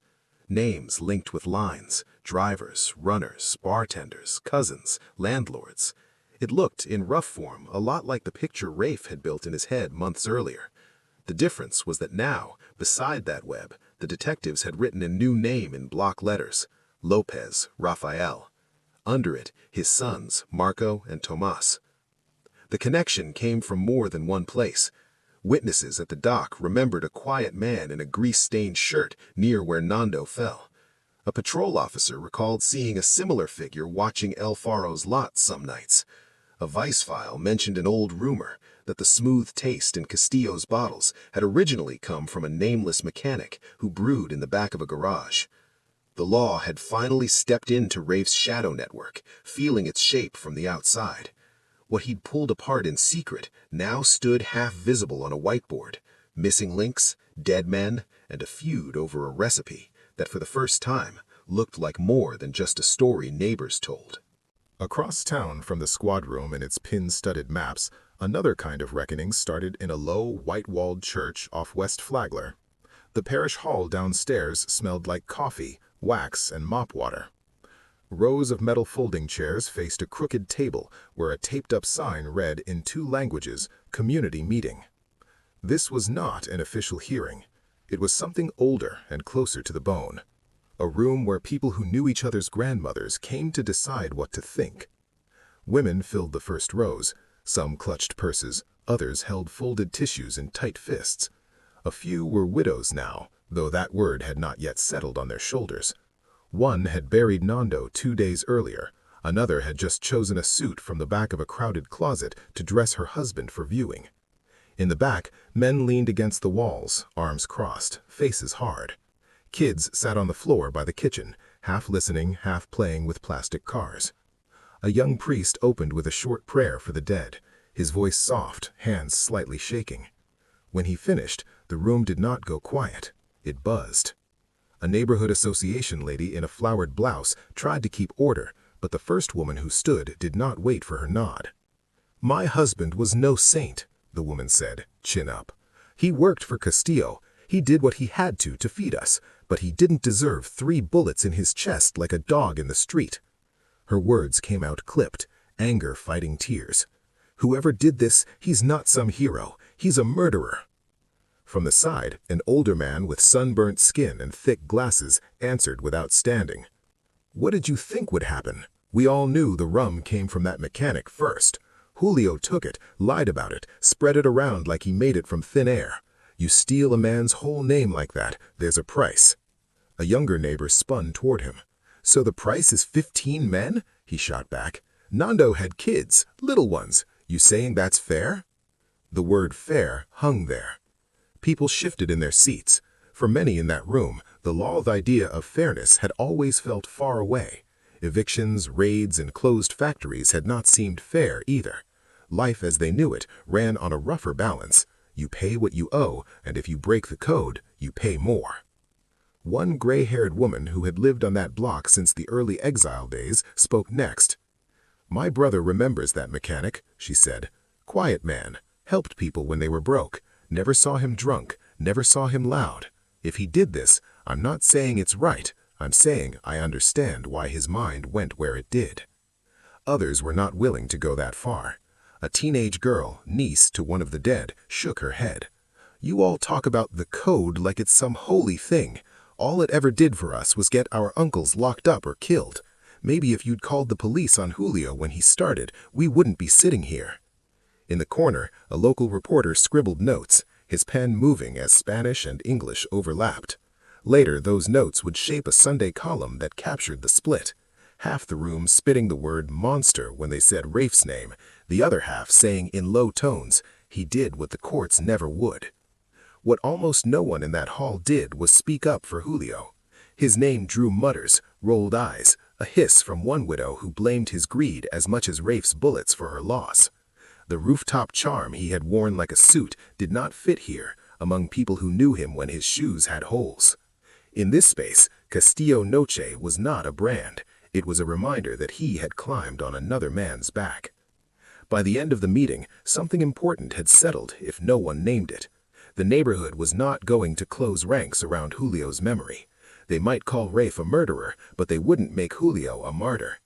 Names linked with lines, drivers, runners, bartenders, cousins, landlords. It looked, in rough form, a lot like the picture Rafe had built in his head months earlier. The difference was that now, beside that web, The detectives had written a new name in block letters: Lopez, Rafael. Under it, his sons, Marco and Tomas. The connection came from more than one place. Witnesses at the dock remembered a quiet man in a grease-stained shirt near where Nando fell. A patrol officer recalled seeing a similar figure watching El Faro's lot some nights. A vice file mentioned an old rumor that the smooth taste in Castillo's bottles had originally come from a nameless mechanic who brewed in the back of a garage. The law had finally stepped into Rafe's shadow network, feeling its shape from the outside. What he'd pulled apart in secret now stood half-visible on a whiteboard: missing links, dead men, and a feud over a recipe that for the first time looked like more than just a story neighbors told. Across town from the squad room and its pin-studded maps, another kind of reckoning started in a low, white-walled church off West Flagler. The parish hall downstairs smelled like coffee, wax, and mop water. Rows of metal folding chairs faced a crooked table where a taped-up sign read in 2 languages, "Community Meeting." This was not an official hearing. It was something older and closer to the bone. A room where people who knew each other's grandmothers came to decide what to think. Women filled the first rows. Some clutched purses, others held folded tissues in tight fists. A few were widows now, though that word had not yet settled on their shoulders. One had buried Nando 2 days earlier. Another had just chosen a suit from the back of a crowded closet to dress her husband for viewing. In the back, men leaned against the walls, arms crossed, faces hard. Kids sat on the floor by the kitchen, half listening, half playing with plastic cars. A young priest opened with a short prayer for the dead, his voice soft, hands slightly shaking. When he finished, the room did not go quiet. It buzzed. A neighborhood association lady in a flowered blouse tried to keep order, but the first woman who stood did not wait for her nod. "My husband was no saint," the woman said, chin up. "He worked for Castillo. He did what he had to feed us, but he didn't deserve 3 bullets in his chest like a dog in the street." Her words came out clipped, anger fighting tears. "Whoever did this, he's not some hero. He's a murderer." From the side, an older man with sunburnt skin and thick glasses answered without standing. "What did you think would happen? We all knew the rum came from that mechanic first. Julio took it, lied about it, spread it around like he made it from thin air. You steal a man's whole name like that, there's a price." A younger neighbor spun toward him. "So the price is 15 men?" he shot back. "Nando had kids, little ones. You saying that's fair?" The word fair hung there. People shifted in their seats. For many in that room, the law's idea of fairness had always felt far away. Evictions, raids, and closed factories had not seemed fair either. Life as they knew it ran on a rougher balance. You pay what you owe, and if you break the code, you pay more. One gray-haired woman who had lived on that block since the early exile days spoke next. "My brother remembers that mechanic," she said. "Quiet man, helped people when they were broke. Never saw him drunk, never saw him loud. If he did this, I'm not saying it's right. I'm saying I understand why his mind went where it did." Others were not willing to go that far. A teenage girl, niece to one of the dead, shook her head. "You all talk about the code like it's some holy thing. All it ever did for us was get our uncles locked up or killed. Maybe if you'd called the police on Julio when he started, we wouldn't be sitting here." In the corner, a local reporter scribbled notes, his pen moving as Spanish and English overlapped. Later, those notes would shape a Sunday column that captured the split. Half the room spitting the word monster when they said Rafe's name, the other half saying in low tones, "He did what the courts never would." What almost no one in that hall did was speak up for Julio. His name drew mutters, rolled eyes, a hiss from one widow who blamed his greed as much as Rafe's bullets for her loss. The rooftop charm he had worn like a suit did not fit here, among people who knew him when his shoes had holes. In this space, Castillo Noche was not a brand. It was a reminder that he had climbed on another man's back. By the end of the meeting, something important had settled if no one named it. The neighborhood was not going to close ranks around Julio's memory. They might call Rafe a murderer, but they wouldn't make Julio a martyr.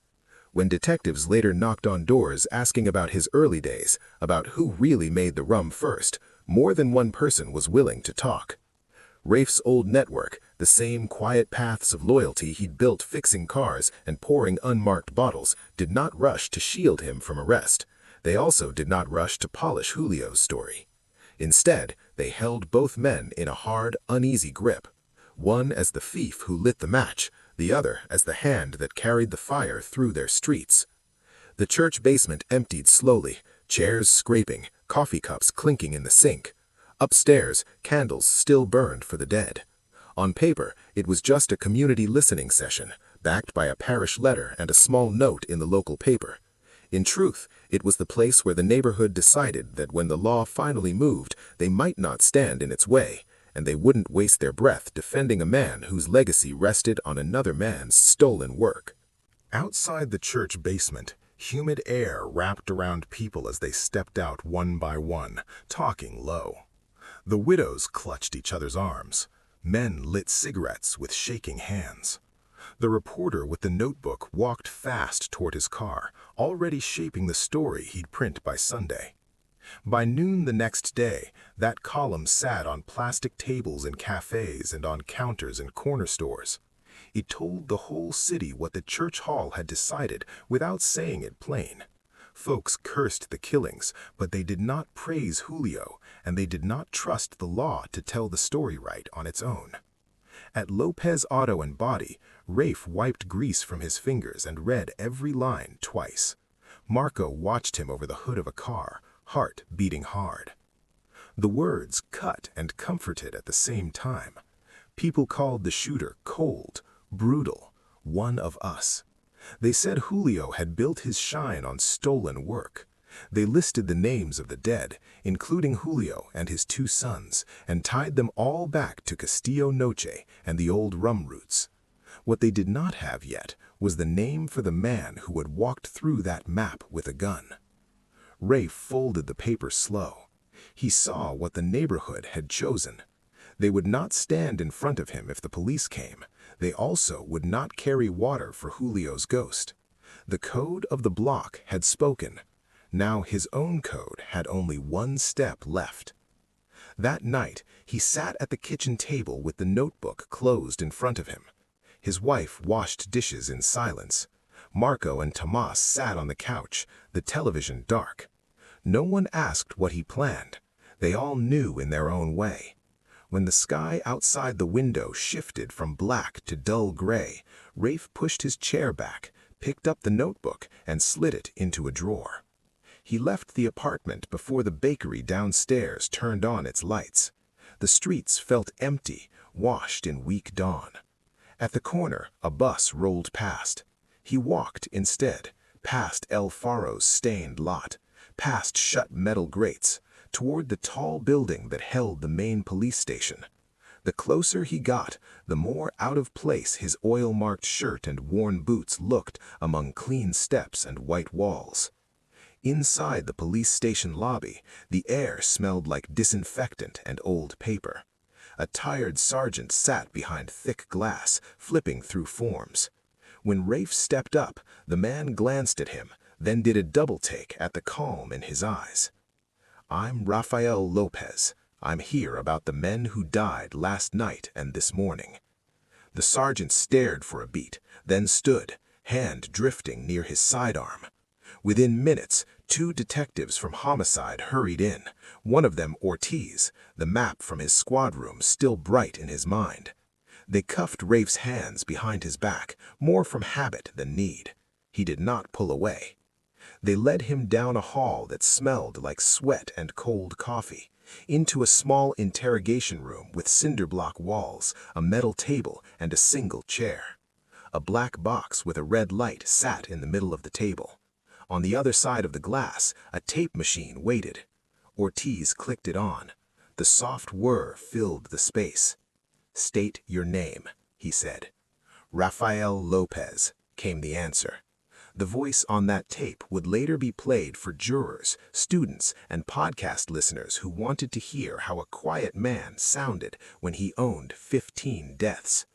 When detectives later knocked on doors asking about his early days, about who really made the rum first, more than one person was willing to talk. Rafe's old network, the same quiet paths of loyalty he'd built fixing cars and pouring unmarked bottles, did not rush to shield him from arrest. They also did not rush to polish Julio's story. Instead, they held both men in a hard, uneasy grip, one as the thief who lit the match, the other as the hand that carried the fire through their streets. The church basement emptied slowly, chairs scraping, coffee cups clinking in the sink. Upstairs, candles still burned for the dead. On paper, it was just a community listening session, backed by a parish letter and a small note in the local paper. In truth, it was the place where the neighborhood decided that when the law finally moved, they might not stand in its way, and they wouldn't waste their breath defending a man whose legacy rested on another man's stolen work. Outside the church basement, humid air wrapped around people as they stepped out one by one, talking low. The widows clutched each other's arms. Men lit cigarettes with shaking hands. The reporter with the notebook walked fast toward his car, already shaping the story he'd print by Sunday. By noon the next day, that column sat on plastic tables in cafes and on counters in corner stores. It told the whole city what the church hall had decided without saying it plain. Folks cursed the killings, but they did not praise Julio, and they did not trust the law to tell the story right on its own. At Lopez Auto and Body, Rafe wiped grease from his fingers and read every line twice. Marco watched him over the hood of a car, heart beating hard. The words cut and comforted at the same time. People called the shooter cold, brutal, one of us. They said Julio had built his shine on stolen work. They listed the names of the dead, including Julio and his 2 sons, and tied them all back to Castillo Noche and the old rum roots. What they did not have yet was the name for the man who had walked through that map with a gun. Rafe folded the paper slow. He saw what the neighborhood had chosen. They would not stand in front of him if the police came. They also would not carry water for Julio's ghost. The code of the block had spoken. Now his own code had only one step left. That night, he sat at the kitchen table with the notebook closed in front of him. His wife washed dishes in silence. Marco and Tomas sat on the couch, the television dark. No one asked what he planned. They all knew in their own way. When the sky outside the window shifted from black to dull gray, Rafe pushed his chair back, picked up the notebook, and slid it into a drawer. He left the apartment before the bakery downstairs turned on its lights. The streets felt empty, washed in weak dawn. At the corner, a bus rolled past. He walked instead, past El Faro's stained lot, past shut metal grates, toward the tall building that held the main police station. The closer he got, the more out of place his oil-marked shirt and worn boots looked among clean steps and white walls. Inside the police station lobby, the air smelled like disinfectant and old paper. A tired sergeant sat behind thick glass, flipping through forms. When Rafe stepped up, the man glanced at him, then did a double-take at the calm in his eyes. "I'm Rafael Lopez. I'm here about the men who died last night and this morning." The sergeant stared for a beat, then stood, hand drifting near his sidearm. Within minutes, 2 detectives from homicide hurried in, one of them Ortiz, the map from his squad room still bright in his mind. They cuffed Rafe's hands behind his back, more from habit than need. He did not pull away. They led him down a hall that smelled like sweat and cold coffee, into a small interrogation room with cinder-block walls, a metal table, and a single chair. A black box with a red light sat in the middle of the table. On the other side of the glass, a tape machine waited. Ortiz clicked it on. The soft whir filled the space. "State your name," he said. "Rafael Lopez," came the answer. The voice on that tape would later be played for jurors, students, and podcast listeners who wanted to hear how a quiet man sounded when he owned 15 deaths.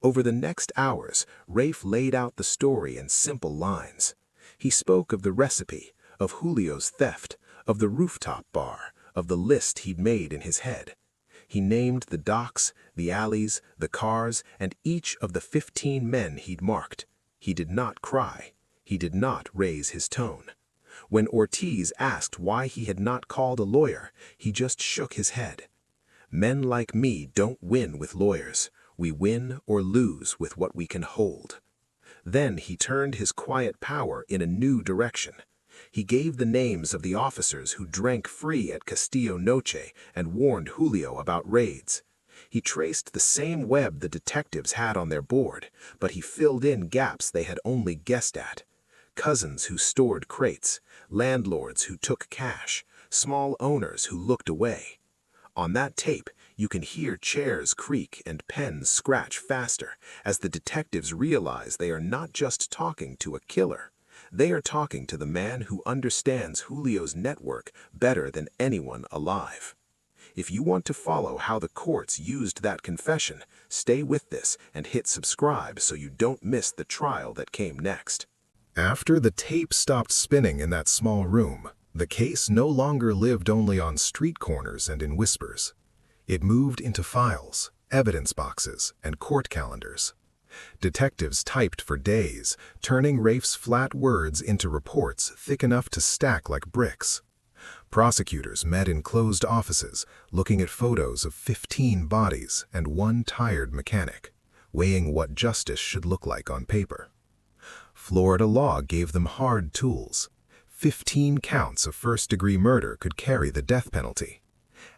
Over the next hours, Rafe laid out the story in simple lines. He spoke of the recipe, of Julio's theft, of the rooftop bar, of the list he'd made in his head. He named the docks, the alleys, the cars, and each of the 15 men he'd marked. He did not cry. He did not raise his tone. When Ortiz asked why he had not called a lawyer, he just shook his head. Men like me don't win with lawyers. We win or lose with what we can hold. Then he turned his quiet power in a new direction. He gave the names of the officers who drank free at Castillo Noche and warned Julio about raids. He traced the same web the detectives had on their board, but he filled in gaps they had only guessed at. Cousins who stored crates, landlords who took cash, small owners who looked away. On that tape, you can hear chairs creak and pens scratch faster as the detectives realize they are not just talking to a killer. They are talking to the man who understands Julio's network better than anyone alive. If you want to follow how the courts used that confession, stay with this and hit subscribe so you don't miss the trial that came next. After the tape stopped spinning in that small room, the case no longer lived only on street corners and in whispers. It moved into files, evidence boxes, and court calendars. Detectives typed for days, turning Rafe's flat words into reports thick enough to stack like bricks. Prosecutors met in closed offices, looking at photos of 15 bodies and one tired mechanic, weighing what justice should look like on paper. Florida law gave them hard tools. 15 counts of first-degree murder could carry the death penalty.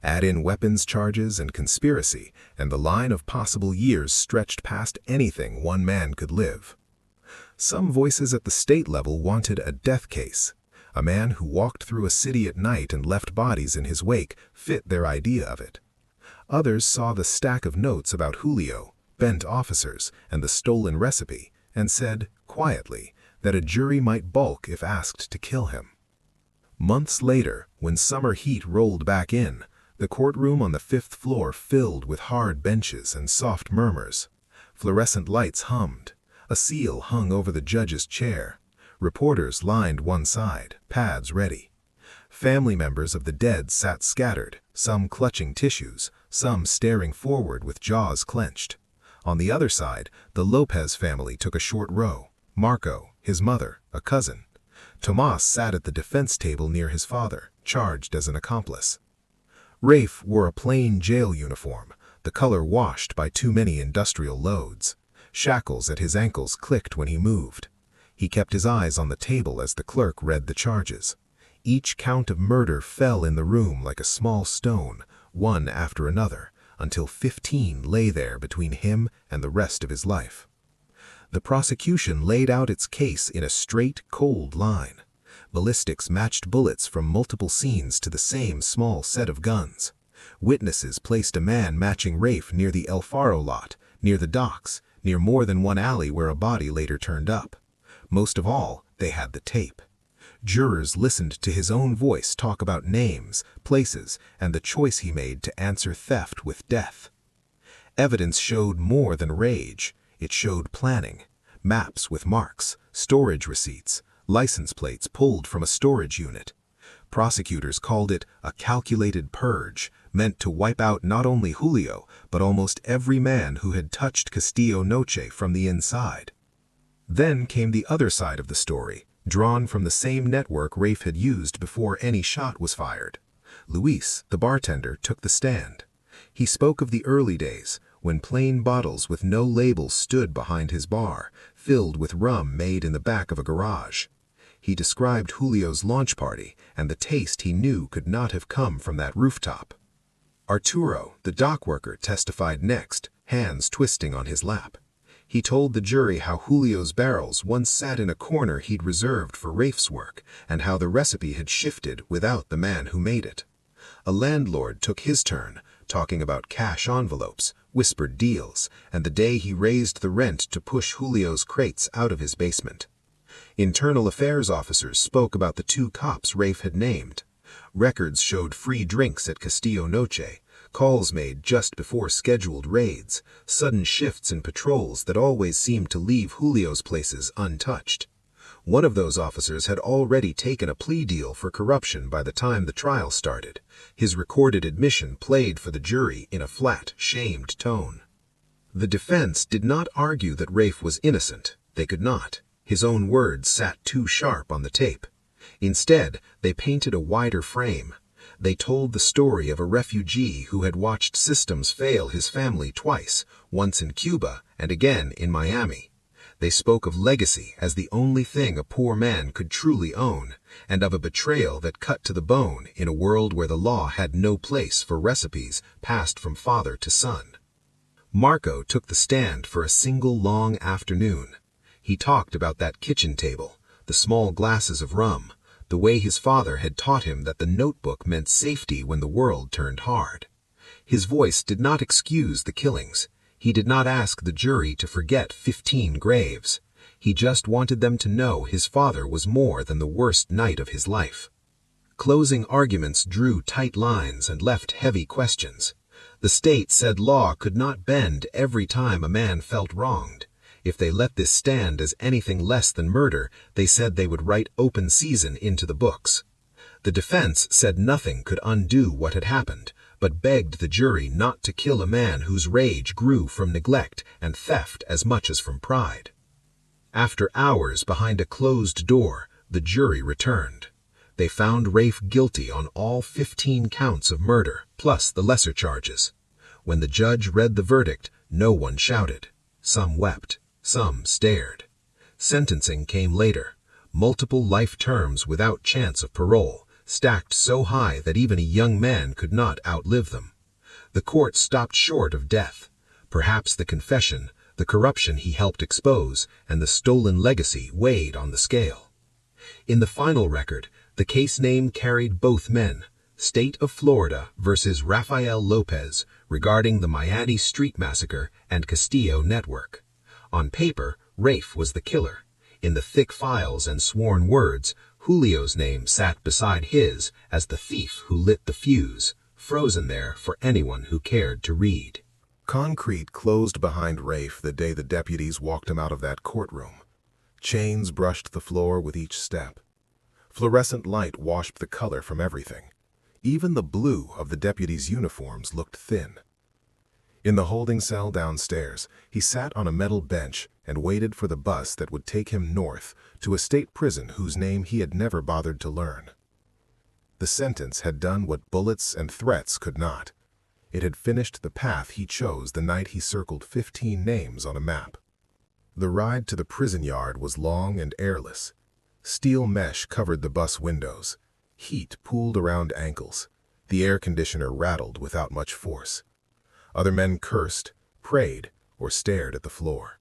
Add in weapons charges and conspiracy, and the line of possible years stretched past anything one man could live. Some voices at the state level wanted a death case. A man who walked through a city at night and left bodies in his wake fit their idea of it. Others saw the stack of notes about Julio, bent officers, and the stolen recipe, and said, quietly, that a jury might balk if asked to kill him. Months later, when summer heat rolled back in, the courtroom on the 5th floor filled with hard benches and soft murmurs. Fluorescent lights hummed. A seal hung over the judge's chair. Reporters lined one side, pads ready. Family members of the dead sat scattered, some clutching tissues, some staring forward with jaws clenched. On the other side, the Lopez family took a short row. Marco, his mother, a cousin. Tomas sat at the defense table near his father, charged as an accomplice. Rafe wore a plain jail uniform, the color washed by too many industrial loads. Shackles at his ankles clicked when he moved. He kept his eyes on the table as the clerk read the charges. Each count of murder fell in the room like a small stone, one after another, until 15 lay there between him and the rest of his life. The prosecution laid out its case in a straight, cold line. Ballistics matched bullets from multiple scenes to the same small set of guns. Witnesses placed a man matching Rafe near the El Faro lot, near the docks, near more than one alley where a body later turned up. Most of all, they had the tape. Jurors listened to his own voice talk about names, places, and the choice he made to answer theft with death. Evidence showed more than rage. It showed planning. Maps with marks, storage receipts, license plates pulled from a storage unit. Prosecutors called it a calculated purge, meant to wipe out not only Julio, but almost every man who had touched Castillo Noche from the inside. Then came the other side of the story, drawn from the same network Rafe had used before any shot was fired. Luis, the bartender, took the stand. He spoke of the early days, when plain bottles with no label stood behind his bar, filled with rum made in the back of a garage. He described Julio's launch party and the taste he knew could not have come from that rooftop. Arturo, the dock worker, testified next, hands twisting on his lap. He told the jury how Julio's barrels once sat in a corner he'd reserved for Rafe's work, and how the recipe had shifted without the man who made it. A landlord took his turn, talking about cash envelopes, whispered deals, and the day he raised the rent to push Julio's crates out of his basement. Internal affairs officers spoke about the 2 cops Rafe had named. Records showed free drinks at Castillo Noche, calls made just before scheduled raids, sudden shifts in patrols that always seemed to leave Julio's places untouched. One of those officers had already taken a plea deal for corruption by the time the trial started. His recorded admission played for the jury in a flat, shamed tone. The defense did not argue that Rafe was innocent. They could not. His own words sat too sharp on the tape. Instead, they painted a wider frame. They told the story of a refugee who had watched systems fail his family twice, once in Cuba and again in Miami. They spoke of legacy as the only thing a poor man could truly own, and of a betrayal that cut to the bone in a world where the law had no place for recipes passed from father to son. Marco took the stand for a single long afternoon. He talked about that kitchen table, the small glasses of rum, the way his father had taught him that the notebook meant safety when the world turned hard. His voice did not excuse the killings. He did not ask the jury to forget 15 graves. He just wanted them to know his father was more than the worst night of his life. Closing arguments drew tight lines and left heavy questions. The state said law could not bend every time a man felt wronged. If they let this stand as anything less than murder, they said they would write open season into the books. The defense said nothing could undo what had happened, but begged the jury not to kill a man whose rage grew from neglect and theft as much as from pride. After hours behind a closed door, the jury returned. They found Rafe guilty on all 15 counts of murder, plus the lesser charges. When the judge read the verdict, no one shouted. Some wept. Some stared. Sentencing came later. Multiple life terms without chance of parole, stacked so high that even a young man could not outlive them. The court stopped short of death. Perhaps the confession, the corruption he helped expose, and the stolen legacy weighed on the scale. In the final record, the case name carried both men, State of Florida versus Rafael Lopez, regarding the Miami Street Massacre and Castillo Network. On paper, Rafe was the killer. In the thick files and sworn words, Julio's name sat beside his as the thief who lit the fuse, frozen there for anyone who cared to read. Concrete closed behind Rafe the day the deputies walked him out of that courtroom. Chains brushed the floor with each step. Fluorescent light washed the color from everything. Even the blue of the deputies' uniforms looked thin. In the holding cell downstairs, he sat on a metal bench and waited for the bus that would take him north to a state prison whose name he had never bothered to learn. The sentence had done what bullets and threats could not. It had finished the path he chose the night he circled 15 names on a map. The ride to the prison yard was long and airless. Steel mesh covered the bus windows. Heat pooled around ankles. The air conditioner rattled without much force. Other men cursed, prayed, or stared at the floor.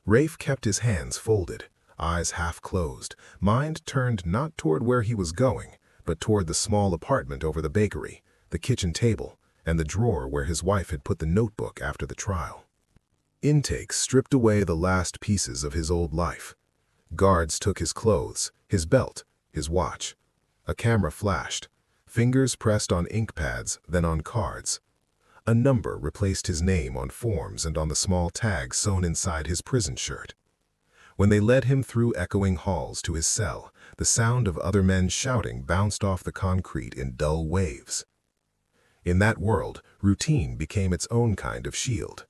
Rafe kept his hands folded, eyes half closed, mind turned not toward where he was going, but toward the small apartment over the bakery, the kitchen table, and the drawer where his wife had put the notebook after the trial. Intake stripped away the last pieces of his old life. Guards took his clothes, his belt, his watch. A camera flashed. Fingers pressed on ink pads, then on cards. A number replaced his name on forms and on the small tag sewn inside his prison shirt. When they led him through echoing halls to his cell, the sound of other men shouting bounced off the concrete in dull waves. In that world, routine became its own kind of shield.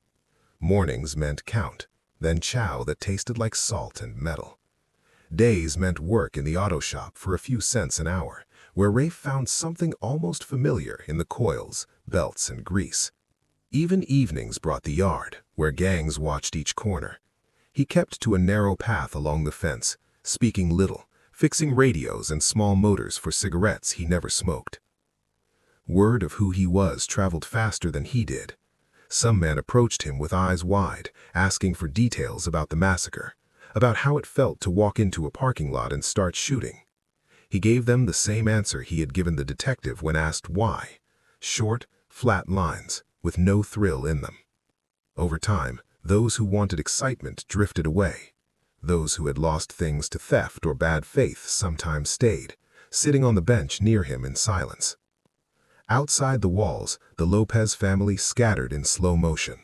Mornings meant count, then chow that tasted like salt and metal. Days meant work in the auto shop for a few cents an hour, where Rafe found something almost familiar in the coils, belts, and grease. Even evenings brought the yard, where gangs watched each corner. He kept to a narrow path along the fence, speaking little, fixing radios and small motors for cigarettes he never smoked. Word of who he was traveled faster than he did. Some man approached him with eyes wide, asking for details about the massacre, about how it felt to walk into a parking lot and start shooting. He gave them the same answer he had given the detective when asked why. Short, flat lines, with no thrill in them. Over time, those who wanted excitement drifted away. Those who had lost things to theft or bad faith sometimes stayed, sitting on the bench near him in silence. Outside the walls, the Lopez family scattered in slow motion.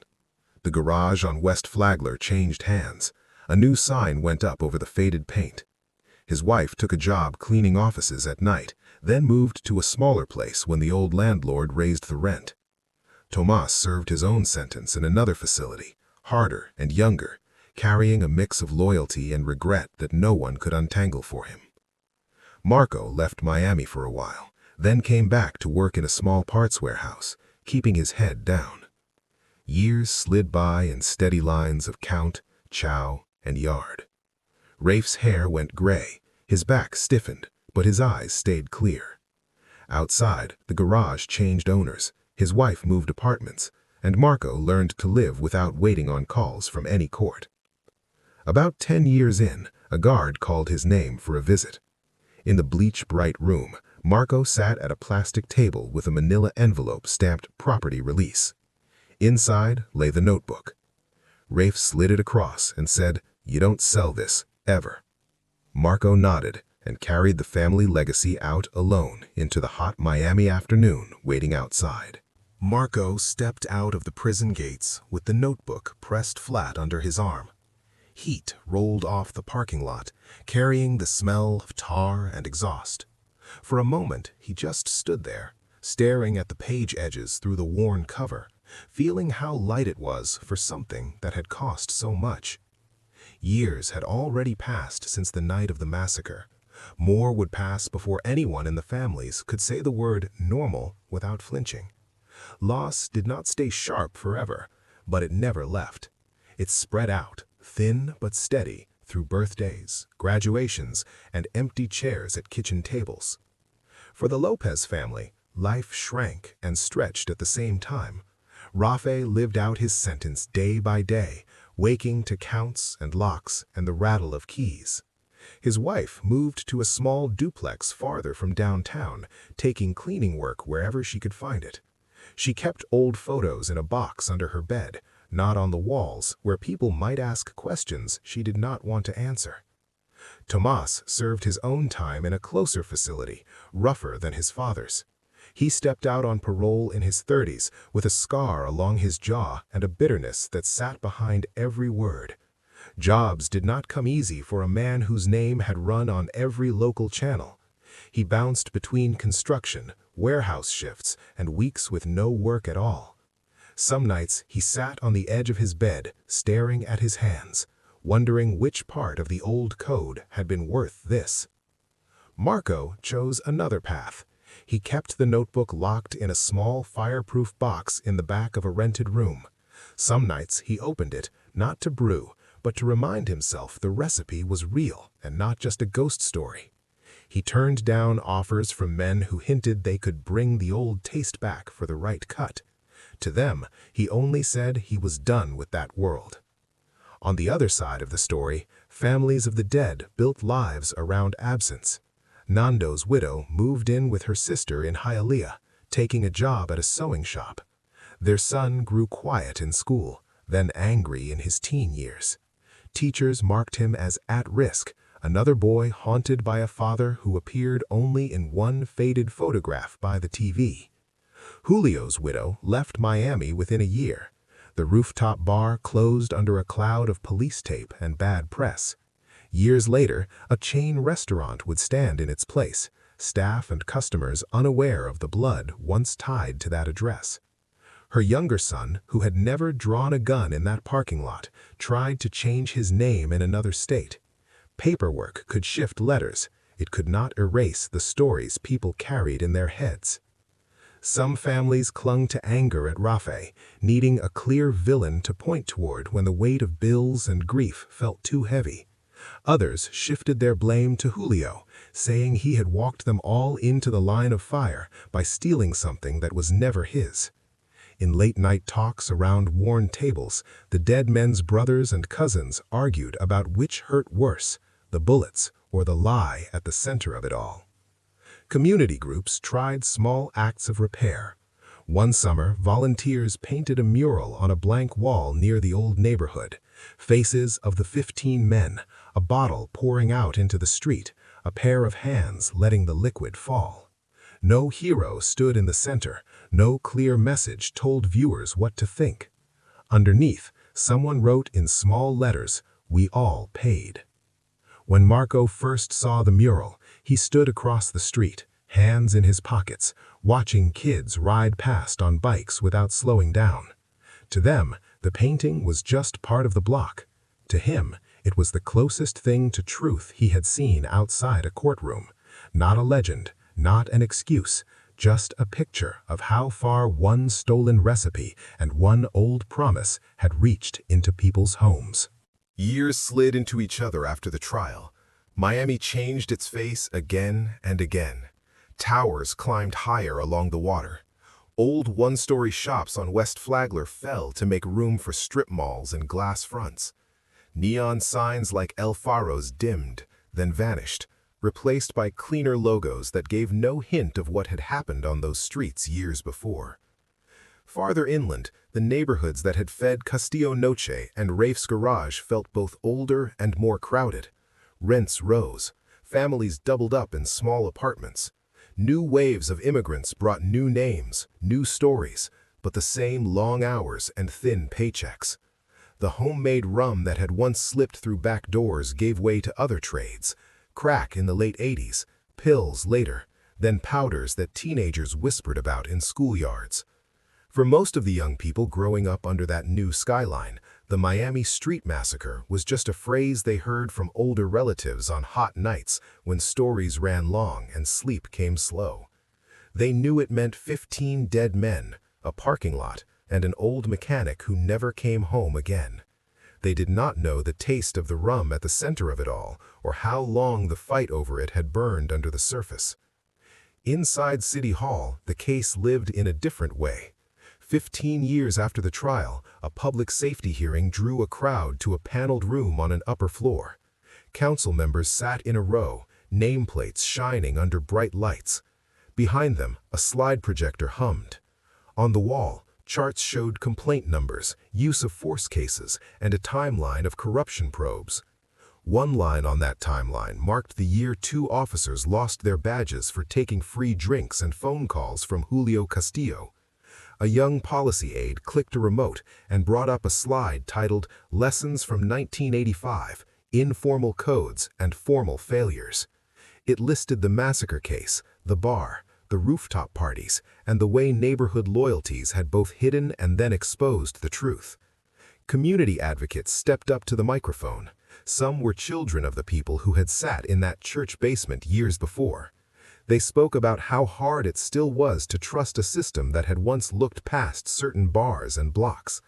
The garage on West Flagler changed hands. A new sign went up over the faded paint. His wife took a job cleaning offices at night, then moved to a smaller place when the old landlord raised the rent. Tomas served his own sentence in another facility, harder and younger, carrying a mix of loyalty and regret that no one could untangle for him. Marco left Miami for a while, then came back to work in a small parts warehouse, keeping his head down. Years slid by in steady lines of count, chow, and yard. Rafe's hair went gray, his back stiffened, but his eyes stayed clear. Outside, the garage changed owners, his wife moved apartments, and Marco learned to live without waiting on calls from any court. About 10 years in, a guard called his name for a visit. In the bleach-bright room, Marco sat at a plastic table with a manila envelope stamped property release. Inside lay the notebook. Rafe slid it across and said, "You don't sell this, ever." Marco nodded and carried the family legacy out alone into the hot Miami afternoon waiting outside. Marco stepped out of the prison gates with the notebook pressed flat under his arm. Heat rolled off the parking lot, carrying the smell of tar and exhaust. For a moment, he just stood there, staring at the page edges through the worn cover, feeling how light it was for something that had cost so much. Years had already passed since the night of the massacre. More would pass before anyone in the families could say the word normal without flinching. Loss did not stay sharp forever, but it never left. It spread out, thin but steady, through birthdays, graduations, and empty chairs at kitchen tables. For the Lopez family, life shrank and stretched at the same time. Rafe lived out his sentence day by day, waking to counts and locks and the rattle of keys. His wife moved to a small duplex farther from downtown, taking cleaning work wherever she could find it. She kept old photos in a box under her bed, not on the walls where people might ask questions she did not want to answer. Tomas served his own time in a closer facility, rougher than his father's. He stepped out on parole in his 30s with a scar along his jaw and a bitterness that sat behind every word. Jobs did not come easy for a man whose name had run on every local channel. He bounced between construction, warehouse shifts, and weeks with no work at all. Some nights he sat on the edge of his bed, staring at his hands, wondering which part of the old code had been worth this. Marco chose another path. He kept the notebook locked in a small fireproof box in the back of a rented room. Some nights he opened it, not to brew, but to remind himself the recipe was real and not just a ghost story. He turned down offers from men who hinted they could bring the old taste back for the right cut. To them, he only said he was done with that world. On the other side of the story, families of the dead built lives around absence. Nando's widow moved in with her sister in Hialeah, taking a job at a sewing shop. Their son grew quiet in school, then angry in his teen years. Teachers marked him as at risk, another boy haunted by a father who appeared only in one faded photograph by the TV. Julio's widow left Miami within a year. The rooftop bar closed under a cloud of police tape and bad press. Years later, a chain restaurant would stand in its place, staff and customers unaware of the blood once tied to that address. Her younger son, who had never drawn a gun in that parking lot, tried to change his name in another state. Paperwork could shift letters. It could not erase the stories people carried in their heads. Some families clung to anger at Rafe, needing a clear villain to point toward when the weight of bills and grief felt too heavy. Others shifted their blame to Julio, saying he had walked them all into the line of fire by stealing something that was never his. In late-night talks around worn tables, the dead men's brothers and cousins argued about which hurt worse, the bullets or the lie at the center of it all. Community groups tried small acts of repair. One summer, volunteers painted a mural on a blank wall near the old neighborhood. Faces of the 15 men, a bottle pouring out into the street, a pair of hands letting the liquid fall. No hero stood in the center, no clear message told viewers what to think. Underneath, someone wrote in small letters, "We all paid." When Marco first saw the mural, he stood across the street, hands in his pockets, watching kids ride past on bikes without slowing down. To them, the painting was just part of the block. To him, it was the closest thing to truth he had seen outside a courtroom. Not a legend, not an excuse, just a picture of how far one stolen recipe and one old promise had reached into people's homes. Years slid into each other after the trial. Miami changed its face again and again. Towers climbed higher along the water. Old one-story shops on West Flagler fell to make room for strip malls and glass fronts. Neon signs like El Faro's dimmed, then vanished, replaced by cleaner logos that gave no hint of what had happened on those streets years before. Farther inland, the neighborhoods that had fed Castillo Noche and Rafe's Garage felt both older and more crowded. Rents rose. Families doubled up in small apartments. New waves of immigrants brought new names, new stories, but the same long hours and thin paychecks. The homemade rum that had once slipped through back doors gave way to other trades. Crack in the late 80s, pills later, then powders that teenagers whispered about in schoolyards. For most of the young people growing up under that new skyline, the Miami Street Massacre was just a phrase they heard from older relatives on hot nights when stories ran long and sleep came slow. They knew it meant 15 dead men, a parking lot, and an old mechanic who never came home again. They did not know the taste of the rum at the center of it all, or how long the fight over it had burned under the surface. Inside City Hall, the case lived in a different way. 15 years after the trial, a public safety hearing drew a crowd to a paneled room on an upper floor. Council members sat in a row, nameplates shining under bright lights. Behind them, a slide projector hummed. On the wall, charts showed complaint numbers, use of force cases, and a timeline of corruption probes. One line on that timeline marked the year 2 officers lost their badges for taking free drinks and phone calls from Julio Castillo. A young policy aide clicked a remote and brought up a slide titled Lessons from 1985, Informal Codes and Formal Failures. It listed the massacre case, the bar, the rooftop parties, and the way neighborhood loyalties had both hidden and then exposed the truth. Community advocates stepped up to the microphone. Some were children of the people who had sat in that church basement years before. They spoke about how hard it still was to trust a system that had once looked past certain bars and blocks.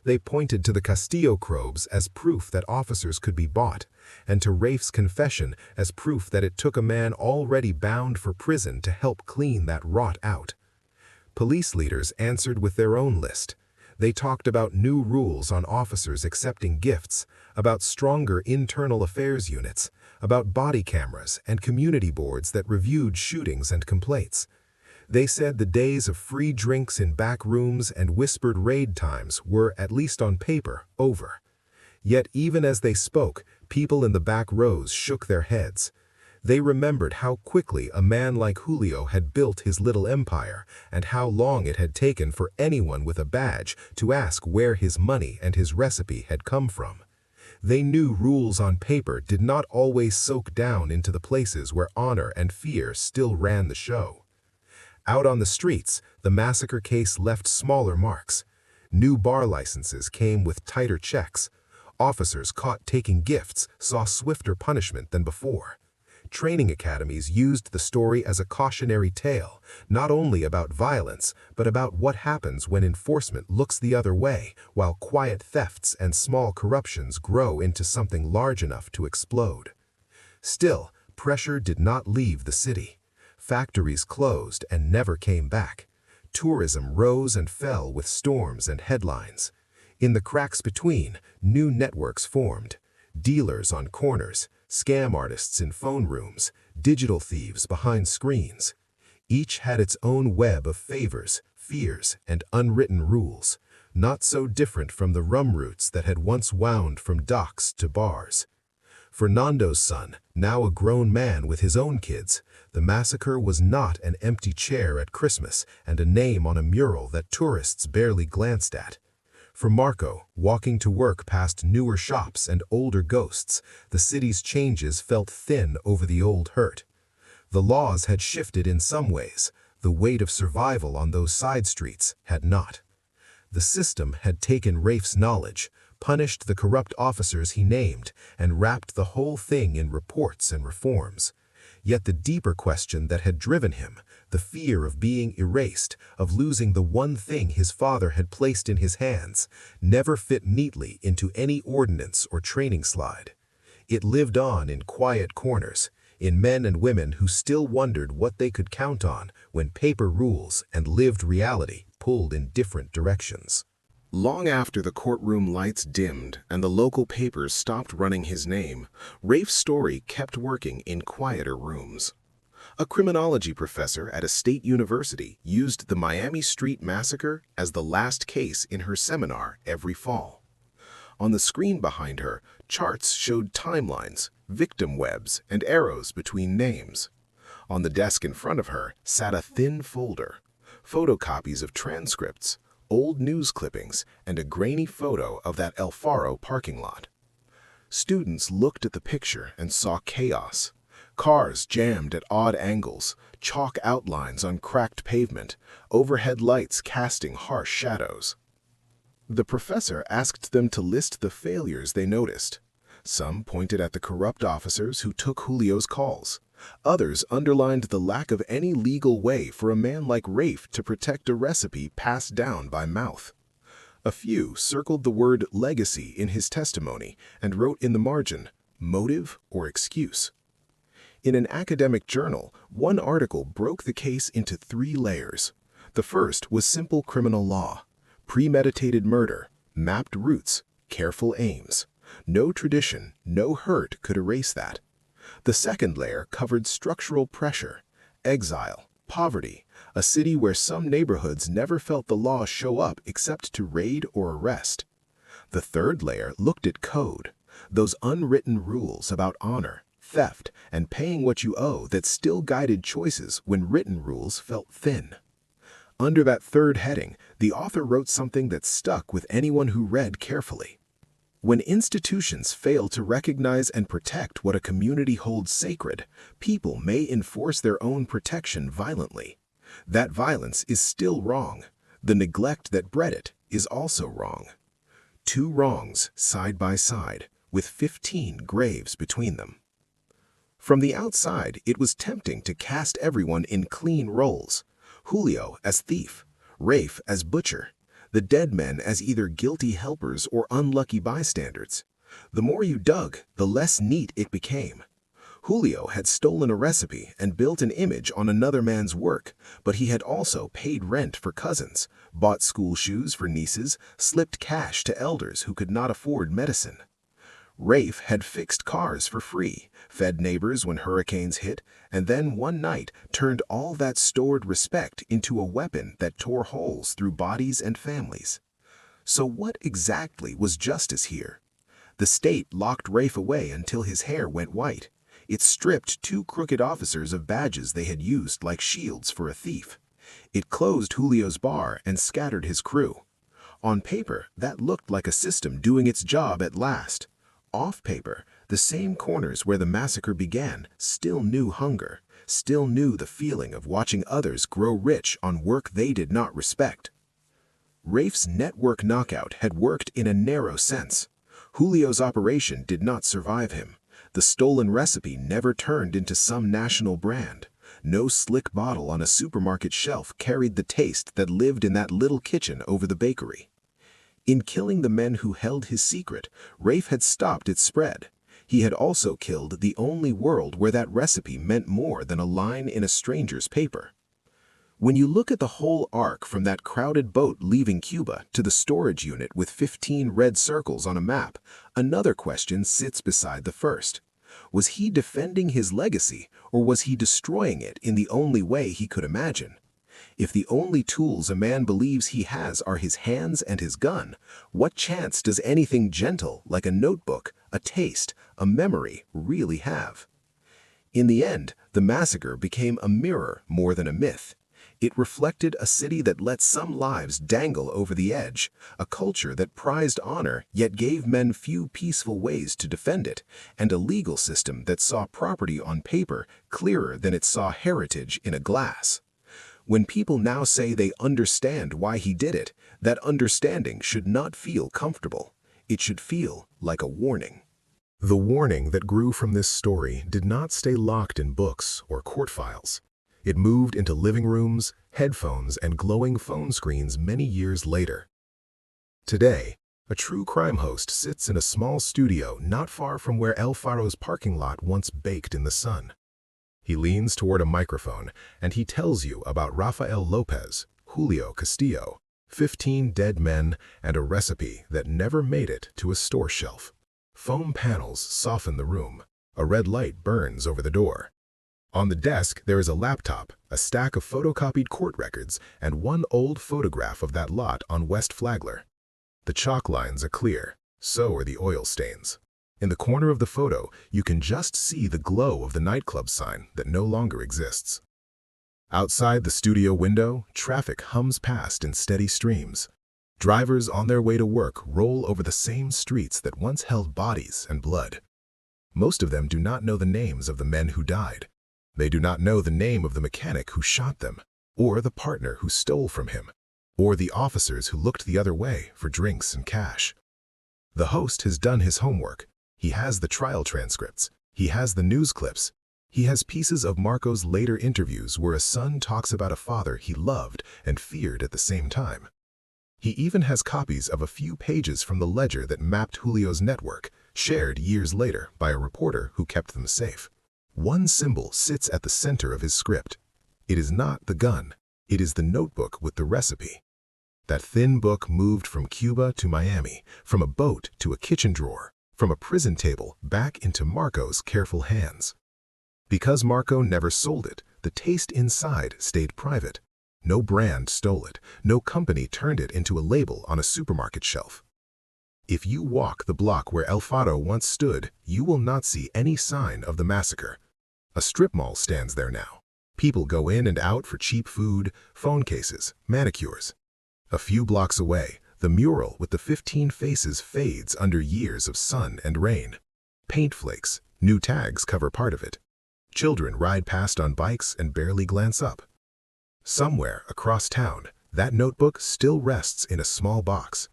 They pointed to the Castillo probes as proof that officers could be bought, and to Rafe's confession as proof that it took a man already bound for prison to help clean that rot out. Police leaders answered with their own list. They talked about new rules on officers accepting gifts, about stronger internal affairs units, about body cameras and community boards that reviewed shootings and complaints. They said the days of free drinks in back rooms and whispered raid times were, at least on paper, over. Yet even as they spoke, people in the back rows shook their heads. They remembered how quickly a man like Julio had built his little empire, and how long it had taken for anyone with a badge to ask where his money and his recipe had come from. They knew rules on paper did not always soak down into the places where honor and fear still ran the show. Out on the streets, the massacre case left smaller marks. New bar licenses came with tighter checks. Officers caught taking gifts saw swifter punishment than before. Training academies used the story as a cautionary tale, not only about violence, but about what happens when enforcement looks the other way, while quiet thefts and small corruptions grow into something large enough to explode. Still, pressure did not leave the city. Factories closed and never came back. Tourism rose and fell with storms and headlines. In the cracks between, new networks formed. Dealers on corners, scam artists in phone rooms, digital thieves behind screens. Each had its own web of favors, fears, and unwritten rules, not so different from the rum routes that had once wound from docks to bars. For Nando's son, now a grown man with his own kids, the massacre was not an empty chair at Christmas and a name on a mural that tourists barely glanced at. For Marco, walking to work past newer shops and older ghosts, the city's changes felt thin over the old hurt. The laws had shifted in some ways. The weight of survival on those side streets had not. The system had taken Rafe's knowledge, punished the corrupt officers he named, and wrapped the whole thing in reports and reforms. Yet the deeper question that had driven him, the fear of being erased, of losing the one thing his father had placed in his hands, never fit neatly into any ordinance or training slide. It lived on in quiet corners, in men and women who still wondered what they could count on when paper rules and lived reality pulled in different directions. Long after the courtroom lights dimmed and the local papers stopped running his name, Rafe's story kept working in quieter rooms. A criminology professor at a state university used the Miami Street Massacre as the last case in her seminar every fall. On the screen behind her, charts showed timelines, victim webs, and arrows between names. On the desk in front of her sat a thin folder, photocopies of transcripts, old news clippings, and a grainy photo of that El Faro parking lot. Students looked at the picture and saw chaos. Cars jammed at odd angles, chalk outlines on cracked pavement, overhead lights casting harsh shadows. The professor asked them to list the failures they noticed. Some pointed at the corrupt officers who took Julio's calls. Others underlined the lack of any legal way for a man like Rafe to protect a recipe passed down by mouth. A few circled the word legacy in his testimony and wrote in the margin, motive or excuse. In an academic journal, one article broke the case into 3 layers. The first was simple criminal law, premeditated murder, mapped routes, careful aims. No tradition, no hurt could erase that. The second layer covered structural pressure, exile, poverty, a city where some neighborhoods never felt the law show up except to raid or arrest. The third layer looked at code, those unwritten rules about honor, theft, and paying what you owe that still guided choices when written rules felt thin. Under that third heading, the author wrote something that stuck with anyone who read carefully. When institutions fail to recognize and protect what a community holds sacred, people may enforce their own protection violently. That violence is still wrong. The neglect that bred it is also wrong. 2 wrongs side by side, with 15 graves between them. From the outside, it was tempting to cast everyone in clean roles. Julio as thief, Rafe as butcher, the dead men as either guilty helpers or unlucky bystanders. The more you dug, the less neat it became. Julio had stolen a recipe and built an image on another man's work, but he had also paid rent for cousins, bought school shoes for nieces, slipped cash to elders who could not afford medicine. Rafe had fixed cars for free, fed neighbors when hurricanes hit, and then one night turned all that stored respect into a weapon that tore holes through bodies and families. So what exactly was justice here? The state locked Rafe away until his hair went white. It stripped 2 crooked officers of badges they had used like shields for a thief. It closed Julio's bar and scattered his crew. On paper, that looked like a system doing its job at last. Off paper, the same corners where the massacre began still knew hunger, still knew the feeling of watching others grow rich on work they did not respect. Rafe's network knockout had worked in a narrow sense. Julio's operation did not survive him. The stolen recipe never turned into some national brand. No slick bottle on a supermarket shelf carried the taste that lived in that little kitchen over the bakery. In killing the men who held his secret, Rafe had stopped its spread. He had also killed the only world where that recipe meant more than a line in a stranger's paper. When you look at the whole arc from that crowded boat leaving Cuba to the storage unit with 15 red circles on a map, another question sits beside the first. Was he defending his legacy, or was he destroying it in the only way he could imagine? If the only tools a man believes he has are his hands and his gun, what chance does anything gentle like a notebook, a taste, a memory really have? In the end, the massacre became a mirror more than a myth. It reflected a city that let some lives dangle over the edge, a culture that prized honor yet gave men few peaceful ways to defend it, and a legal system that saw property on paper clearer than it saw heritage in a glass. When people now say they understand why he did it, that understanding should not feel comfortable. It should feel like a warning. The warning that grew from this story did not stay locked in books or court files. It moved into living rooms, headphones, and glowing phone screens many years later. Today, a true crime host sits in a small studio not far from where El Faro's parking lot once baked in the sun. He leans toward a microphone and he tells you about Rafael Lopez, Julio Castillo, 15 dead men, and a recipe that never made it to a store shelf. Foam panels soften the room. A red light burns over the door. On the desk, there is a laptop, a stack of photocopied court records, and one old photograph of that lot on West Flagler. The chalk lines are clear, so are the oil stains. In the corner of the photo, you can just see the glow of the nightclub sign that no longer exists. Outside the studio window, traffic hums past in steady streams. Drivers on their way to work roll over the same streets that once held bodies and blood. Most of them do not know the names of the men who died. They do not know the name of the mechanic who shot them, or the partner who stole from him, or the officers who looked the other way for drinks and cash. The host has done his homework. He has the trial transcripts. He has the news clips. He has pieces of Marco's later interviews where a son talks about a father he loved and feared at the same time. He even has copies of a few pages from the ledger that mapped Julio's network, shared years later by a reporter who kept them safe. One symbol sits at the center of his script. It is not the gun. It is the notebook with the recipe. That thin book moved from Cuba to Miami, from a boat to a kitchen drawer, from a prison table back into Marco's careful hands. Because Marco never sold it, the taste inside stayed private. No brand stole it. No company turned it into a label on a supermarket shelf. If you walk the block where El Faro once stood, you will not see any sign of the massacre. A strip mall stands there now. People go in and out for cheap food, phone cases, manicures. A few blocks away, the mural with the 15 faces fades under years of sun and rain. Paint flakes, new tags cover part of it. Children ride past on bikes and barely glance up. Somewhere across town, that notebook still rests in a small box.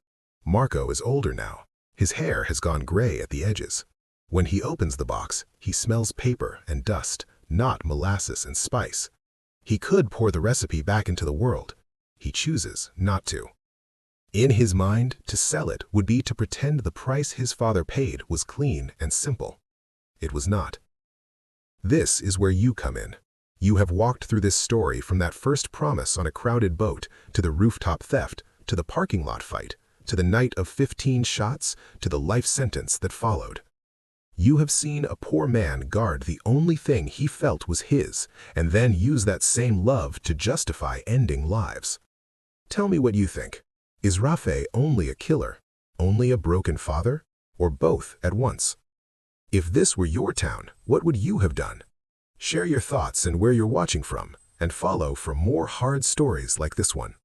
Marco is older now. His hair has gone gray at the edges. When he opens the box, he smells paper and dust, not molasses and spice. He could pour the recipe back into the world. He chooses not to. In his mind, to sell it would be to pretend the price his father paid was clean and simple. It was not. This is where you come in. You have walked through this story from that first promise on a crowded boat, to the rooftop theft, to the parking lot fight, to the night of 15 shots, to the life sentence that followed. You have seen a poor man guard the only thing he felt was his, and then use that same love to justify ending lives. Tell me what you think. Is Rafe only a killer, only a broken father, or both at once? If this were your town, what would you have done? Share your thoughts and where you're watching from, and follow for more hard stories like this one.